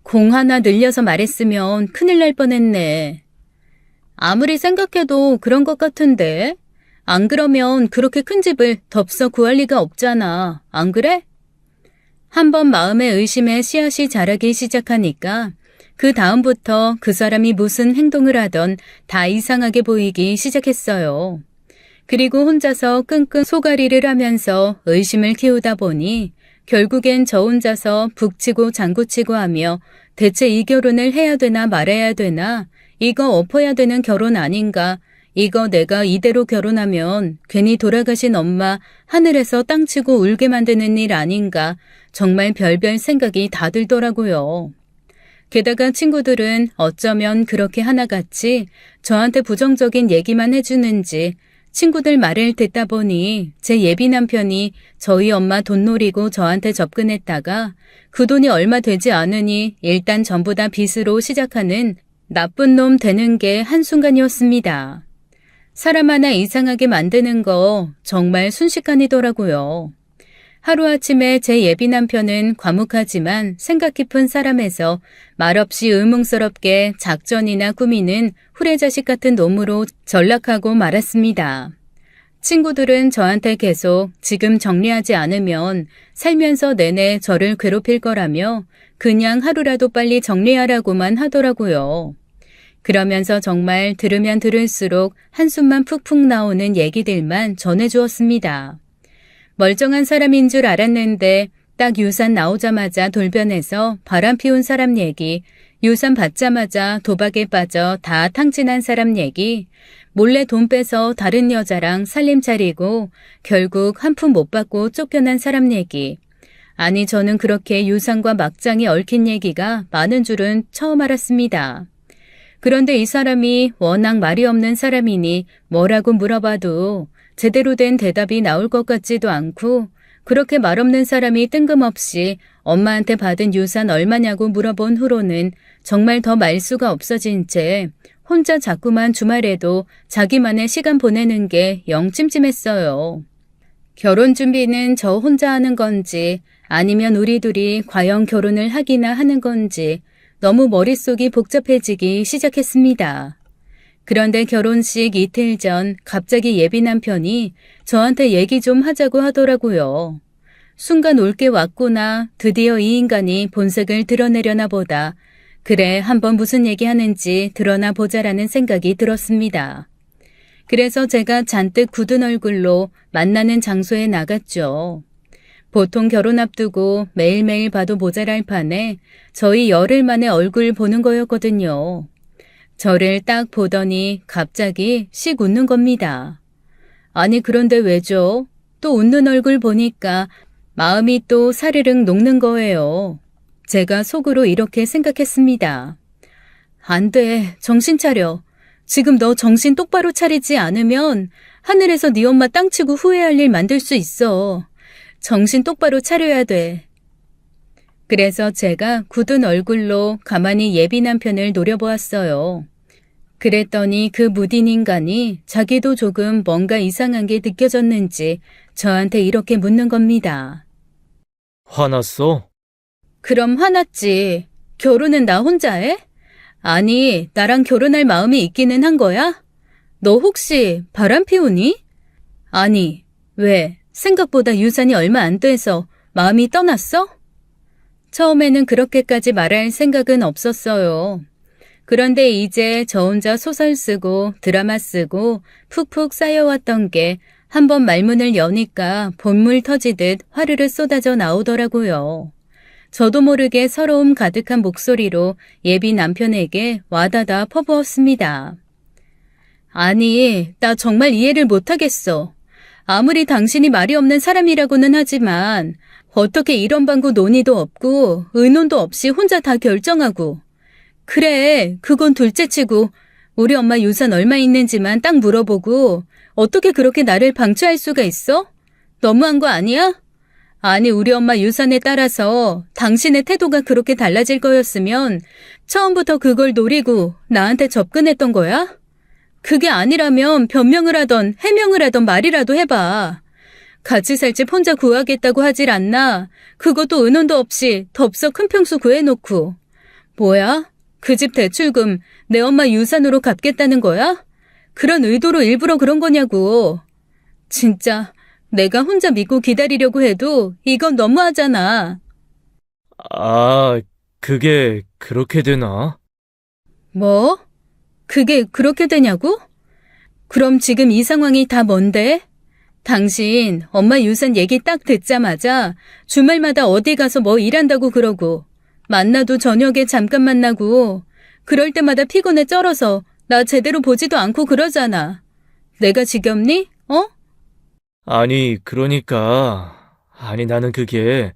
공 하나 늘려서 말했으면 큰일 날 뻔했네. 아무리 생각해도 그런 것 같은데. 안 그러면 그렇게 큰 집을 덥석 구할 리가 없잖아. 안 그래? 한번 마음의 의심에 씨앗이 자라기 시작하니까 그 다음부터 그 사람이 무슨 행동을 하던 다 이상하게 보이기 시작했어요. 그리고 혼자서 끙끙 소가리를 하면서 의심을 키우다 보니 결국엔 저 혼자서 북치고 장구치고 하며 대체 이 결혼을 해야 되나 말아야 되나, 이거 엎어야 되는 결혼 아닌가, 이거 내가 이대로 결혼하면 괜히 돌아가신 엄마 하늘에서 땅치고 울게 만드는 일 아닌가, 정말 별별 생각이 다 들더라고요. 게다가 친구들은 어쩌면 그렇게 하나같이 저한테 부정적인 얘기만 해주는지 친구들 말을 듣다 보니 제 예비 남편이 저희 엄마 돈 노리고 저한테 접근했다가 그 돈이 얼마 되지 않으니 일단 전부 다 빚으로 시작하는 나쁜 놈 되는 게 한순간이었습니다. 사람 하나 이상하게 만드는 거 정말 순식간이더라고요. 하루아침에 제 예비 남편은 과묵하지만 생각 깊은 사람에서 말없이 의문스럽게 작전이나 꾸미는 후레자식 같은 놈으로 전락하고 말았습니다. 친구들은 저한테 계속 지금 정리하지 않으면 살면서 내내 저를 괴롭힐 거라며 그냥 하루라도 빨리 정리하라고만 하더라고요. 그러면서 정말 들으면 들을수록 한숨만 푹푹 나오는 얘기들만 전해주었습니다. 멀쩡한 사람인 줄 알았는데 딱 유산 나오자마자 돌변해서 바람 피운 사람 얘기, 유산 받자마자 도박에 빠져 다 탕진한 사람 얘기, 몰래 돈 빼서 다른 여자랑 살림 차리고 결국 한 푼 못 받고 쫓겨난 사람 얘기. 아니, 저는 그렇게 유산과 막장이 얽힌 얘기가 많은 줄은 처음 알았습니다. 그런데 이 사람이 워낙 말이 없는 사람이니 뭐라고 물어봐도 제대로 된 대답이 나올 것 같지도 않고, 그렇게 말 없는 사람이 뜬금없이 엄마한테 받은 유산 얼마냐고 물어본 후로는 정말 더 말수가 없어진 채 혼자 자꾸만 주말에도 자기만의 시간 보내는 게 영 찜찜했어요. 결혼 준비는 저 혼자 하는 건지 아니면 우리 둘이 과연 결혼을 하기나 하는 건지 너무 머릿속이 복잡해지기 시작했습니다. 그런데 결혼식 이틀 전 갑자기 예비 남편이 저한테 얘기 좀 하자고 하더라고요. 순간 올 게 왔구나, 드디어 이 인간이 본색을 드러내려나 보다. 그래, 한번 무슨 얘기하는지 드러나 보자라는 생각이 들었습니다. 그래서 제가 잔뜩 굳은 얼굴로 만나는 장소에 나갔죠. 보통 결혼 앞두고 매일매일 봐도 모자랄 판에 저희 열흘 만에 얼굴 보는 거였거든요. 저를 딱 보더니 갑자기 씩 웃는 겁니다. 아니, 그런데 왜죠? 또 웃는 얼굴 보니까 마음이 또 사르륵 녹는 거예요. 제가 속으로 이렇게 생각했습니다. 안 돼, 정신 차려. 지금 너 정신 똑바로 차리지 않으면 하늘에서 네 엄마 땅치고 후회할 일 만들 수 있어. 정신 똑바로 차려야 돼. 그래서 제가 굳은 얼굴로 가만히 예비 남편을 노려보았어요. 그랬더니 그 무딘 인간이 자기도 조금 뭔가 이상한 게 느껴졌는지 저한테 이렇게 묻는 겁니다. 화났어? 그럼 화났지. 결혼은 나 혼자 해? 아니, 나랑 결혼할 마음이 있기는 한 거야? 너 혹시 바람 피우니? 아니, 왜? 생각보다 유산이 얼마 안 돼서 마음이 떠났어? 처음에는 그렇게까지 말할 생각은 없었어요. 그런데 이제 저 혼자 소설 쓰고 드라마 쓰고 푹푹 쌓여왔던 게 한번 말문을 여니까 본물 터지듯 화르르 쏟아져 나오더라고요. 저도 모르게 서러움 가득한 목소리로 예비 남편에게 와다다 퍼부었습니다. 아니, 나 정말 이해를 못하겠어. 아무리 당신이 말이 없는 사람이라고는 하지만 어떻게 이런 방구 논의도 없고 의논도 없이 혼자 다 결정하고. 그래, 그건 둘째치고 우리 엄마 유산 얼마 있는지만 딱 물어보고 어떻게 그렇게 나를 방치할 수가 있어? 너무한 거 아니야? 아니, 우리 엄마 유산에 따라서 당신의 태도가 그렇게 달라질 거였으면 처음부터 그걸 노리고 나한테 접근했던 거야? 그게 아니라면 변명을 하던 해명을 하던 말이라도 해봐. 같이 살 집 혼자 구하겠다고 하질 않나? 그것도 의논도 없이 덥석 큰 평수 구해놓고. 뭐야? 그 집 대출금 내 엄마 유산으로 갚겠다는 거야? 그런 의도로 일부러 그런 거냐고. 진짜 내가 혼자 믿고 기다리려고 해도 이건 너무하잖아. 아, 그게 그렇게 되나? 뭐? 그게 그렇게 되냐고? 그럼 지금 이 상황이 다 뭔데? 당신 엄마 유산 얘기 딱 듣자마자 주말마다 어디 가서 뭐 일한다고 그러고 만나도 저녁에 잠깐 만나고 그럴 때마다 피곤해 쩔어서 나 제대로 보지도 않고 그러잖아. 내가 지겹니? 어? 아니, 아니, 나는 그게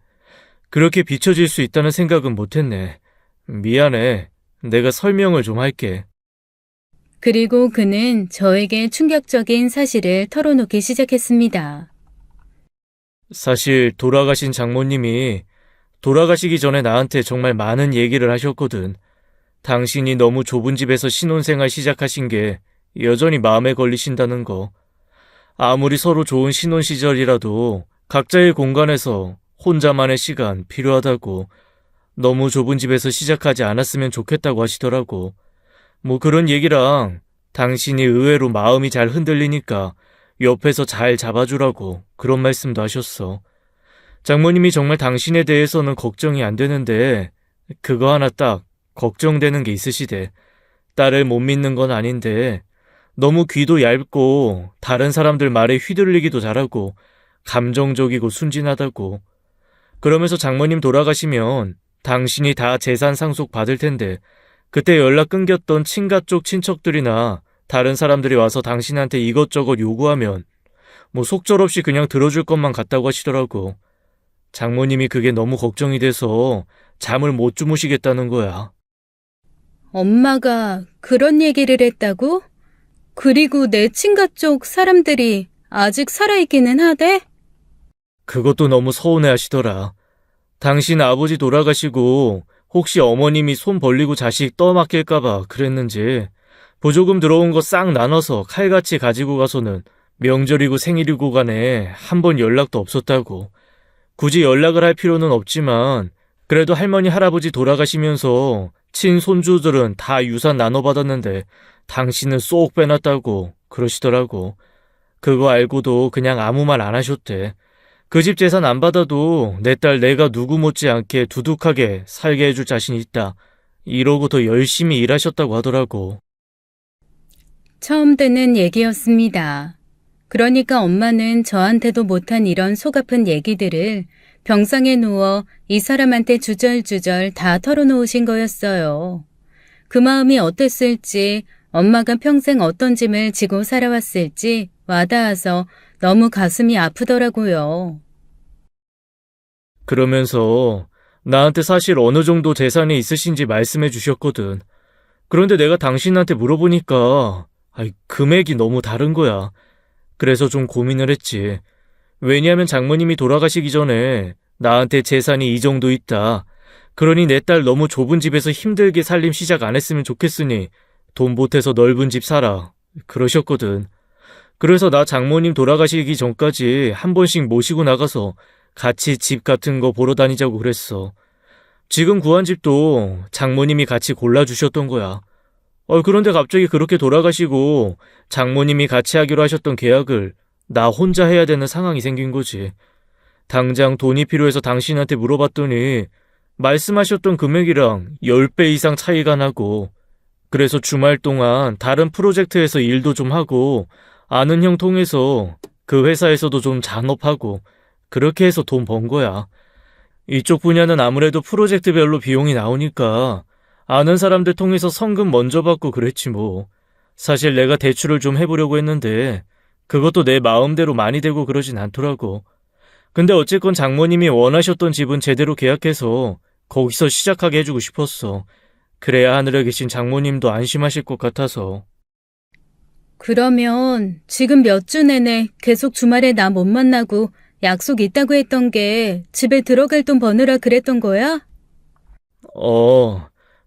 그렇게 비춰질 수 있다는 생각은 못했네. 미안해. 내가 설명을 좀 할게. 그리고 그는 저에게 충격적인 사실을 털어놓기 시작했습니다. 사실 돌아가신 장모님이 돌아가시기 전에 나한테 정말 많은 얘기를 하셨거든. 당신이 너무 좁은 집에서 신혼생활 시작하신 게 여전히 마음에 걸리신다는 거. 아무리 서로 좋은 신혼 시절이라도 각자의 공간에서 혼자만의 시간 필요하다고, 너무 좁은 집에서 시작하지 않았으면 좋겠다고 하시더라고. 뭐 그런 얘기랑 당신이 의외로 마음이 잘 흔들리니까 옆에서 잘 잡아주라고 그런 말씀도 하셨어. 장모님이 정말 당신에 대해서는 걱정이 안 되는데 그거 하나 딱 걱정되는 게 있으시대. 딸을 못 믿는 건 아닌데 너무 귀도 얇고 다른 사람들 말에 휘둘리기도 잘하고 감정적이고 순진하다고. 그러면서 장모님 돌아가시면 당신이 다 재산 상속 받을 텐데 그때 연락 끊겼던 친가 쪽 친척들이나 다른 사람들이 와서 당신한테 이것저것 요구하면 뭐 속절없이 그냥 들어줄 것만 같다고 하시더라고. 장모님이 그게 너무 걱정이 돼서 잠을 못 주무시겠다는 거야. 엄마가 그런 얘기를 했다고? 그리고 내 친가 쪽 사람들이 아직 살아있기는 하대? 그것도 너무 서운해 하시더라. 당신 아버지 돌아가시고 혹시 어머님이 손 벌리고 자식 떠맡길까봐 그랬는지 보조금 들어온 거 싹 나눠서 칼같이 가지고 가서는 명절이고 생일이고 간에 한 번 연락도 없었다고. 굳이 연락을 할 필요는 없지만 그래도 할머니 할아버지 돌아가시면서 친손주들은 다 유산 나눠받았는데 당신은 쏙 빼놨다고 그러시더라고. 그거 알고도 그냥 아무 말 안 하셨대. 그 집 재산 안 받아도 내 딸 내가 누구 못지않게 두둑하게 살게 해줄 자신 있다. 이러고 더 열심히 일하셨다고 하더라고. 처음 듣는 얘기였습니다. 그러니까 엄마는 저한테도 못한 이런 속 아픈 얘기들을 병상에 누워 이 사람한테 주절주절 다 털어놓으신 거였어요. 그 마음이 어땠을지, 엄마가 평생 어떤 짐을 지고 살아왔을지 와닿아서 너무 가슴이 아프더라고요. 그러면서 나한테 사실 어느 정도 재산이 있으신지 말씀해 주셨거든. 그런데 내가 당신한테 물어보니까 금액이 너무 다른 거야. 그래서 좀 고민을 했지. 왜냐하면 장모님이 돌아가시기 전에 나한테 재산이 이 정도 있다. 그러니 내 딸 너무 좁은 집에서 힘들게 살림 시작 안 했으면 좋겠으니 돈 보태서 넓은 집 사라. 그러셨거든. 그래서 나 장모님 돌아가시기 전까지 한 번씩 모시고 나가서 같이 집 같은 거 보러 다니자고 그랬어. 지금 구한 집도 장모님이 같이 골라주셨던 거야. 그런데 갑자기 그렇게 돌아가시고 장모님이 같이 하기로 하셨던 계약을 나 혼자 해야 되는 상황이 생긴 거지. 당장 돈이 필요해서 당신한테 물어봤더니 말씀하셨던 금액이랑 10배 이상 차이가 나고, 그래서 주말 동안 다른 프로젝트에서 일도 좀 하고 아는 형 통해서 그 회사에서도 좀 잔업하고 그렇게 해서 돈 번 거야. 이쪽 분야는 아무래도 프로젝트별로 비용이 나오니까 아는 사람들 통해서 성금 먼저 받고 그랬지 뭐. 사실 내가 대출을 좀 해보려고 했는데 그것도 내 마음대로 많이 되고 그러진 않더라고. 근데 어쨌건 장모님이 원하셨던 집은 제대로 계약해서 거기서 시작하게 해주고 싶었어. 그래야 하늘에 계신 장모님도 안심하실 것 같아서. 그러면 지금 몇 주 내내 계속 주말에 나 못 만나고 약속 있다고 했던 게 집에 들어갈 돈 버느라 그랬던 거야?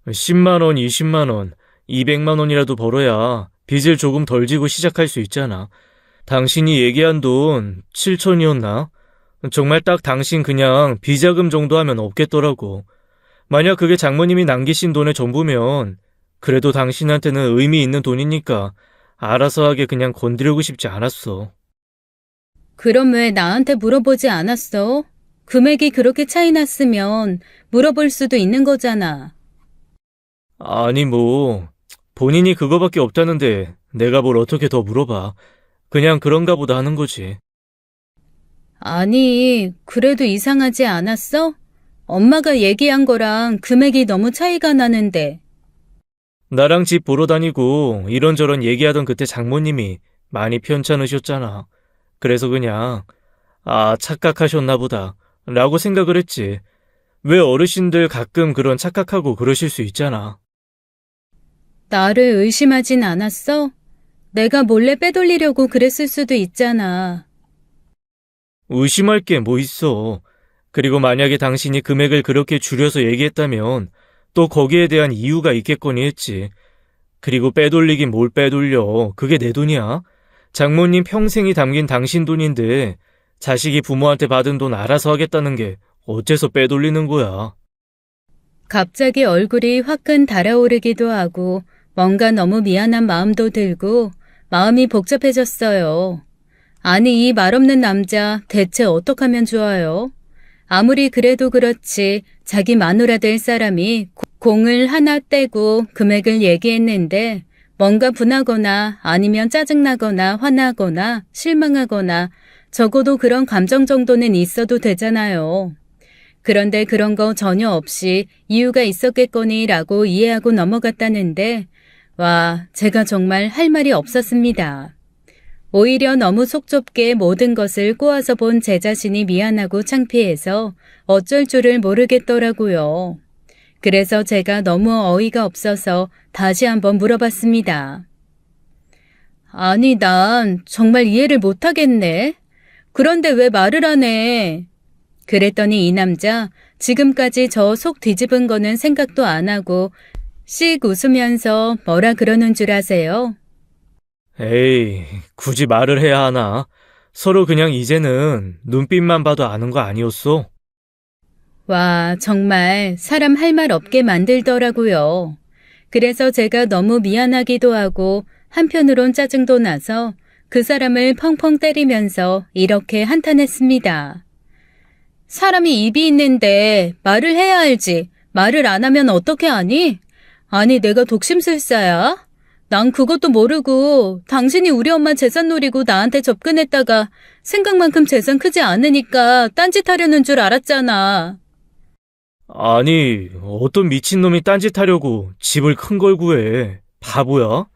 10만 원, 20만 원, 200만 원이라도 벌어야 빚을 조금 덜 지고 시작할 수 있잖아. 당신이 얘기한 돈 7천이었나? 정말 딱 당신 그냥 비자금 정도 하면 없겠더라고. 만약 그게 장모님이 남기신 돈의 전부면 그래도 당신한테는 의미 있는 돈이니까 알아서 하게 그냥 건드리고 싶지 않았어. 그럼 왜 나한테 물어보지 않았어? 금액이 그렇게 차이 났으면 물어볼 수도 있는 거잖아. 아니 뭐 본인이 그거밖에 없다는데 내가 뭘 어떻게 더 물어봐. 그냥 그런가 보다 하는 거지. 아니, 그래도 이상하지 않았어? 엄마가 얘기한 거랑 금액이 너무 차이가 나는데. 나랑 집 보러 다니고 이런저런 얘기하던 그때 장모님이 많이 편찮으셨잖아. 그래서 그냥 착각하셨나 보다 라고 생각을 했지. 왜 어르신들 가끔 그런 착각하고 그러실 수 있잖아. 나를 의심하진 않았어? 내가 몰래 빼돌리려고 그랬을 수도 있잖아. 의심할 게 뭐 있어. 그리고 만약에 당신이 금액을 그렇게 줄여서 얘기했다면 또 거기에 대한 이유가 있겠거니 했지. 그리고 빼돌리긴 뭘 빼돌려. 그게 내 돈이야. 장모님 평생이 담긴 당신 돈인데 자식이 부모한테 받은 돈 알아서 하겠다는 게 어째서 빼돌리는 거야. 갑자기 얼굴이 화끈 달아오르기도 하고 뭔가 너무 미안한 마음도 들고 마음이 복잡해졌어요. 아니, 이 말없는 남자 대체 어떡하면 좋아요? 아무리 그래도 그렇지 자기 마누라 될 사람이 공을 하나 떼고 금액을 얘기했는데 뭔가 분하거나 아니면 짜증나거나 화나거나 실망하거나 적어도 그런 감정 정도는 있어도 되잖아요. 그런데 그런 거 전혀 없이 이유가 있었겠거니라고 이해하고 넘어갔다는데 와, 제가 정말 할 말이 없었습니다. 오히려 너무 속 좁게 모든 것을 꼬아서 본 제 자신이 미안하고 창피해서 어쩔 줄을 모르겠더라고요. 그래서 제가 너무 어이가 없어서 다시 한번 물어봤습니다. 아니, 난 정말 이해를 못하겠네. 그런데 왜 말을 안 해? 그랬더니 이 남자 지금까지 저 속 뒤집은 거는 생각도 안 하고 씩 웃으면서 뭐라 그러는 줄 아세요? 에이, 굳이 말을 해야 하나? 서로 그냥 이제는 눈빛만 봐도 아는 거 아니었어? 와, 정말 사람 할 말 없게 만들더라고요. 그래서 제가 너무 미안하기도 하고 한편으론 짜증도 나서 그 사람을 펑펑 때리면서 이렇게 한탄했습니다. 사람이 입이 있는데 말을 해야 알지. 말을 안 하면 어떻게 하니? 아니, 내가 독심술사야? 난 그것도 모르고 당신이 우리 엄마 재산 노리고 나한테 접근했다가 생각만큼 재산 크지 않으니까 딴짓하려는 줄 알았잖아. 아니, 어떤 미친놈이 딴짓하려고 집을 큰 걸 구해. 바보야?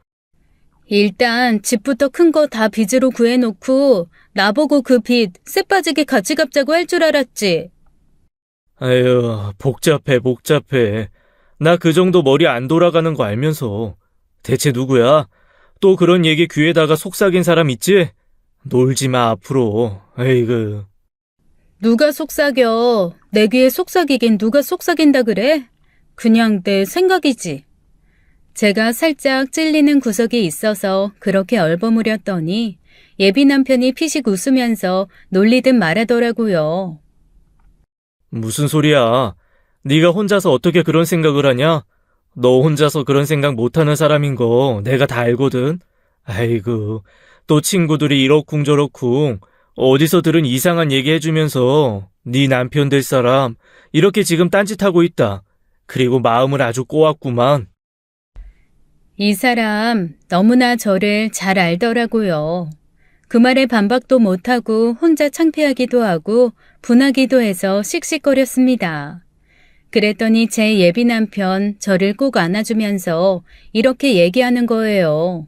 일단 집부터 큰 거 다 빚으로 구해놓고 나보고 그 빚 쎄 빠지게 같이 갚자고 할 줄 알았지. 에휴, 복잡해. 나 그 정도 머리 안 돌아가는 거 알면서. 대체 누구야? 또 그런 얘기 귀에다가 속삭인 사람 있지? 놀지 마, 앞으로. 에이그. 누가 속삭여? 내 귀에 속삭이긴 누가 속삭인다 그래? 그냥 내 생각이지. 제가 살짝 찔리는 구석이 있어서 그렇게 얼버무렸더니 예비 남편이 피식 웃으면서 놀리듯 말하더라고요. 무슨 소리야? 네가 혼자서 어떻게 그런 생각을 하냐? 너 혼자서 그런 생각 못하는 사람인 거 내가 다 알거든. 아이고, 또 친구들이 이러쿵저러쿵 어디서 들은 이상한 얘기 해주면서 네 남편 될 사람 이렇게 지금 딴짓하고 있다. 그리고 마음을 아주 꼬았구만. 이 사람 너무나 저를 잘 알더라고요. 그 말에 반박도 못하고 혼자 창피하기도 하고 분하기도 해서 씩씩거렸습니다. 그랬더니 제 예비 남편 저를 꼭 안아주면서 이렇게 얘기하는 거예요.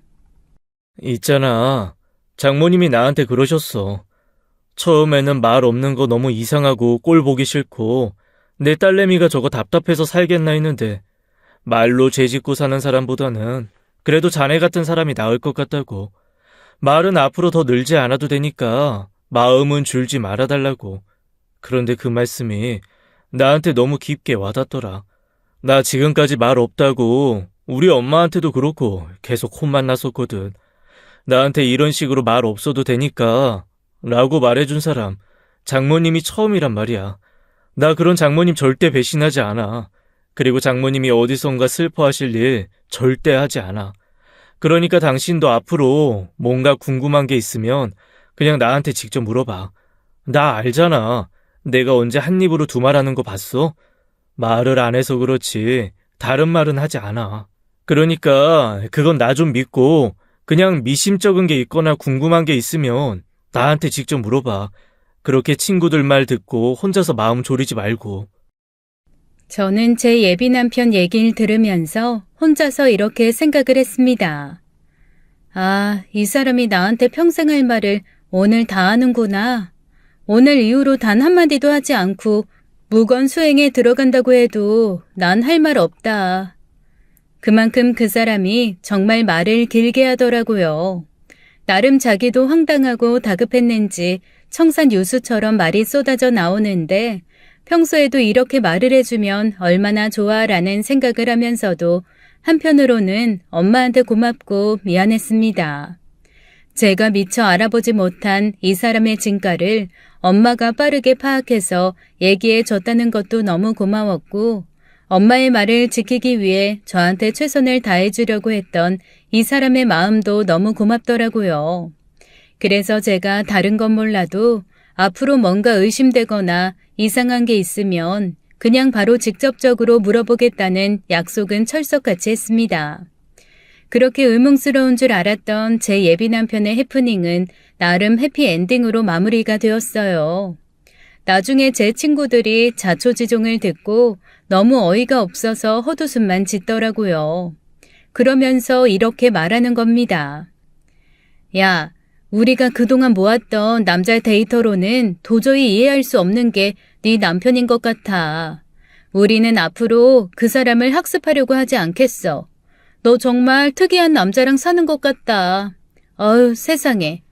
있잖아. 장모님이 나한테 그러셨어. 처음에는 말 없는 거 너무 이상하고 꼴 보기 싫고 내 딸내미가 저거 답답해서 살겠나 했는데 말로 죄 짓고 사는 사람보다는 그래도 자네 같은 사람이 나을 것 같다고. 말은 앞으로 더 늘지 않아도 되니까 마음은 줄지 말아달라고. 그런데 그 말씀이 나한테 너무 깊게 와닿더라. 나 지금까지 말 없다고 우리 엄마한테도 그렇고 계속 혼만 났었거든. 나한테 이런 식으로 말 없어도 되니까 라고 말해준 사람 장모님이 처음이란 말이야. 나 그런 장모님 절대 배신하지 않아. 그리고 장모님이 어디선가 슬퍼하실 일 절대 하지 않아. 그러니까 당신도 앞으로 뭔가 궁금한 게 있으면 그냥 나한테 직접 물어봐. 나 알잖아. 내가 언제 한 입으로 두 말하는 거 봤어? 말을 안 해서 그렇지 다른 말은 하지 않아. 그러니까 그건 나 좀 믿고 그냥 미심쩍은 게 있거나 궁금한 게 있으면 나한테 직접 물어봐. 그렇게 친구들 말 듣고 혼자서 마음 졸이지 말고. 저는 제 예비 남편 얘기를 들으면서 혼자서 이렇게 생각을 했습니다. 아, 이 사람이 나한테 평생 할 말을 오늘 다 하는구나. 오늘 이후로 단 한마디도 하지 않고 무건 수행에 들어간다고 해도 난 할 말 없다. 그만큼 그 사람이 정말 말을 길게 하더라고요. 나름 자기도 황당하고 다급했는지 청산유수처럼 말이 쏟아져 나오는데 평소에도 이렇게 말을 해주면 얼마나 좋아라는 생각을 하면서도 한편으로는 엄마한테 고맙고 미안했습니다. 제가 미처 알아보지 못한 이 사람의 진가를 엄마가 빠르게 파악해서 얘기해 줬다는 것도 너무 고마웠고 엄마의 말을 지키기 위해 저한테 최선을 다해주려고 했던 이 사람의 마음도 너무 고맙더라고요. 그래서 제가 다른 건 몰라도 앞으로 뭔가 의심되거나 이상한 게 있으면 그냥 바로 직접적으로 물어보겠다는 약속은 철석같이 했습니다. 그렇게 의문스러운 줄 알았던 제 예비 남편의 해프닝은 나름 해피엔딩으로 마무리가 되었어요. 나중에 제 친구들이 자초지종을 듣고 너무 어이가 없어서 헛웃음만 짓더라고요. 그러면서 이렇게 말하는 겁니다. 야, 우리가 그동안 모았던 남자 데이터로는 도저히 이해할 수 없는 게 네 남편인 것 같아. 우리는 앞으로 그 사람을 학습하려고 하지 않겠어. 너 정말 특이한 남자랑 사는 것 같다. 어휴, 세상에.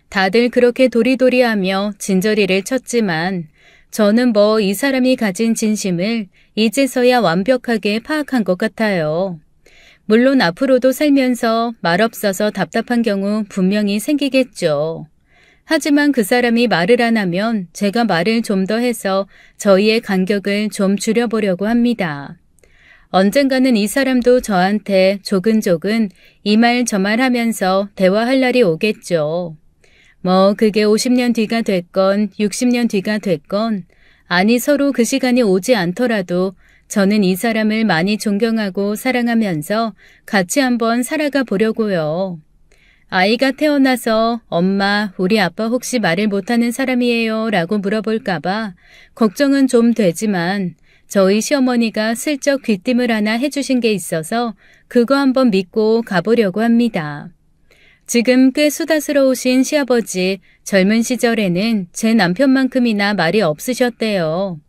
다들 그렇게 도리도리하며 진저리를 쳤지만 저는 뭐 이 사람이 가진 진심을 이제서야 완벽하게 파악한 것 같아요. 물론 앞으로도 살면서 말없어서 답답한 경우 분명히 생기겠죠. 하지만 그 사람이 말을 안 하면 제가 말을 좀 더 해서 저희의 간격을 좀 줄여보려고 합니다. 언젠가는 이 사람도 저한테 조근조근 이 말 저 말 하면서 대화할 날이 오겠죠. 뭐 그게 50년 뒤가 됐건 60년 뒤가 됐건 아니 서로 그 시간이 오지 않더라도 저는 이 사람을 많이 존경하고 사랑하면서 같이 한번 살아가 보려고요. 아이가 태어나서 엄마, 우리 아빠 혹시 말을 못하는 사람이에요? 라고 물어볼까봐 걱정은 좀 되지만 저희 시어머니가 슬쩍 귀띔을 하나 해주신 게 있어서 그거 한번 믿고 가보려고 합니다. 지금 꽤 수다스러우신 시아버지 젊은 시절에는 제 남편만큼이나 말이 없으셨대요.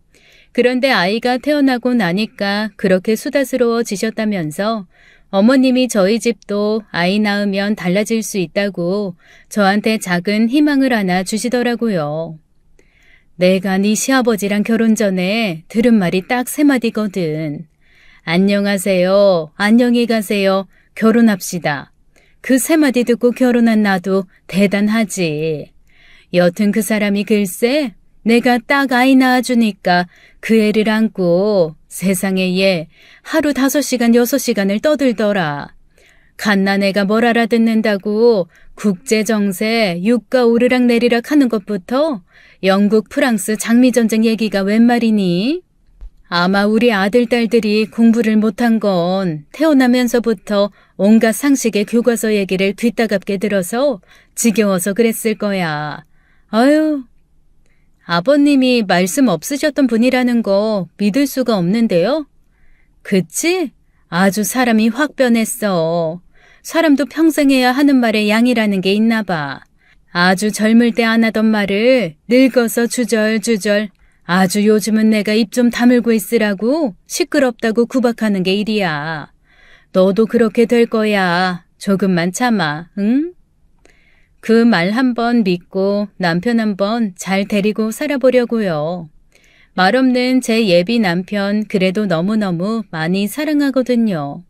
그런데 아이가 태어나고 나니까 그렇게 수다스러워지셨다면서 어머님이 저희 집도 아이 낳으면 달라질 수 있다고 저한테 작은 희망을 하나 주시더라고요. 내가 네 시아버지랑 결혼 전에 들은 말이 딱 3마디거든. 안녕하세요. 안녕히 가세요. 결혼합시다. 그 3마디 듣고 결혼한 나도 대단하지. 여튼 그 사람이 글쎄 내가 딱 아이 낳아주니까 그 애를 안고 세상에 얘 하루 5시간 6시간을 떠들더라. 갓난 애가 뭘 알아듣는다고 국제정세 유가 오르락 내리락 하는 것부터 영국 프랑스 장미전쟁 얘기가 웬 말이니? 아마 우리 아들 딸들이 공부를 못한 건 태어나면서부터 온갖 상식의 교과서 얘기를 귀따갑게 들어서 지겨워서 그랬을 거야. 아유, 아버님이 말씀 없으셨던 분이라는 거 믿을 수가 없는데요? 그치? 아주 사람이 확 변했어. 사람도 평생 해야 하는 말에 양이라는 게 있나 봐. 아주 젊을 때 안 하던 말을 늙어서 주절주절 아주 요즘은 내가 입 좀 다물고 있으라고 시끄럽다고 구박하는 게 일이야. 너도 그렇게 될 거야. 조금만 참아, 응? 그 말 한번 믿고 남편 한번 잘 데리고 살아보려고요. 말 없는 제 예비 남편 그래도 너무너무 많이 사랑하거든요.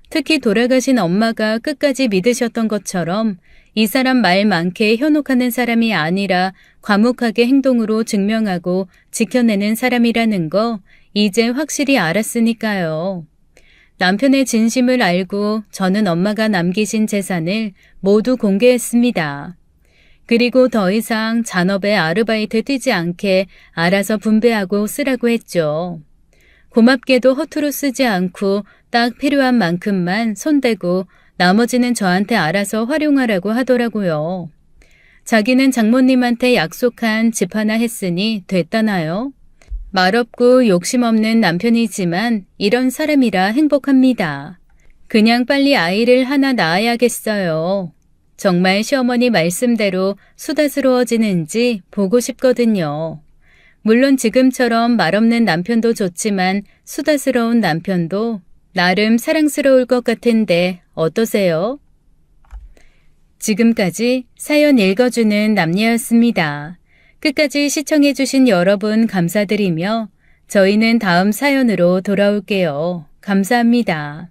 특히 돌아가신 엄마가 끝까지 믿으셨던 것처럼 이 사람 말 많게 현혹하는 사람이 아니라 과묵하게 행동으로 증명하고 지켜내는 사람이라는 거 이제 확실히 알았으니까요. 남편의 진심을 알고 저는 엄마가 남기신 재산을 모두 공개했습니다. 그리고 더 이상 잔업에 아르바이트 뛰지 않게 알아서 분배하고 쓰라고 했죠. 고맙게도 허투루 쓰지 않고 딱 필요한 만큼만 손대고 나머지는 저한테 알아서 활용하라고 하더라고요. 자기는 장모님한테 약속한 집 하나 했으니 됐다나요? 말없고 욕심 없는 남편이지만 이런 사람이라 행복합니다. 그냥 빨리 아이를 하나 낳아야겠어요. 정말 시어머니 말씀대로 수다스러워지는지 보고 싶거든요. 물론 지금처럼 말없는 남편도 좋지만 수다스러운 남편도 나름 사랑스러울 것 같은데 어떠세요? 지금까지 사연 읽어주는 남녀였습니다. 끝까지 시청해주신 여러분 감사드리며 저희는 다음 사연으로 돌아올게요. 감사합니다.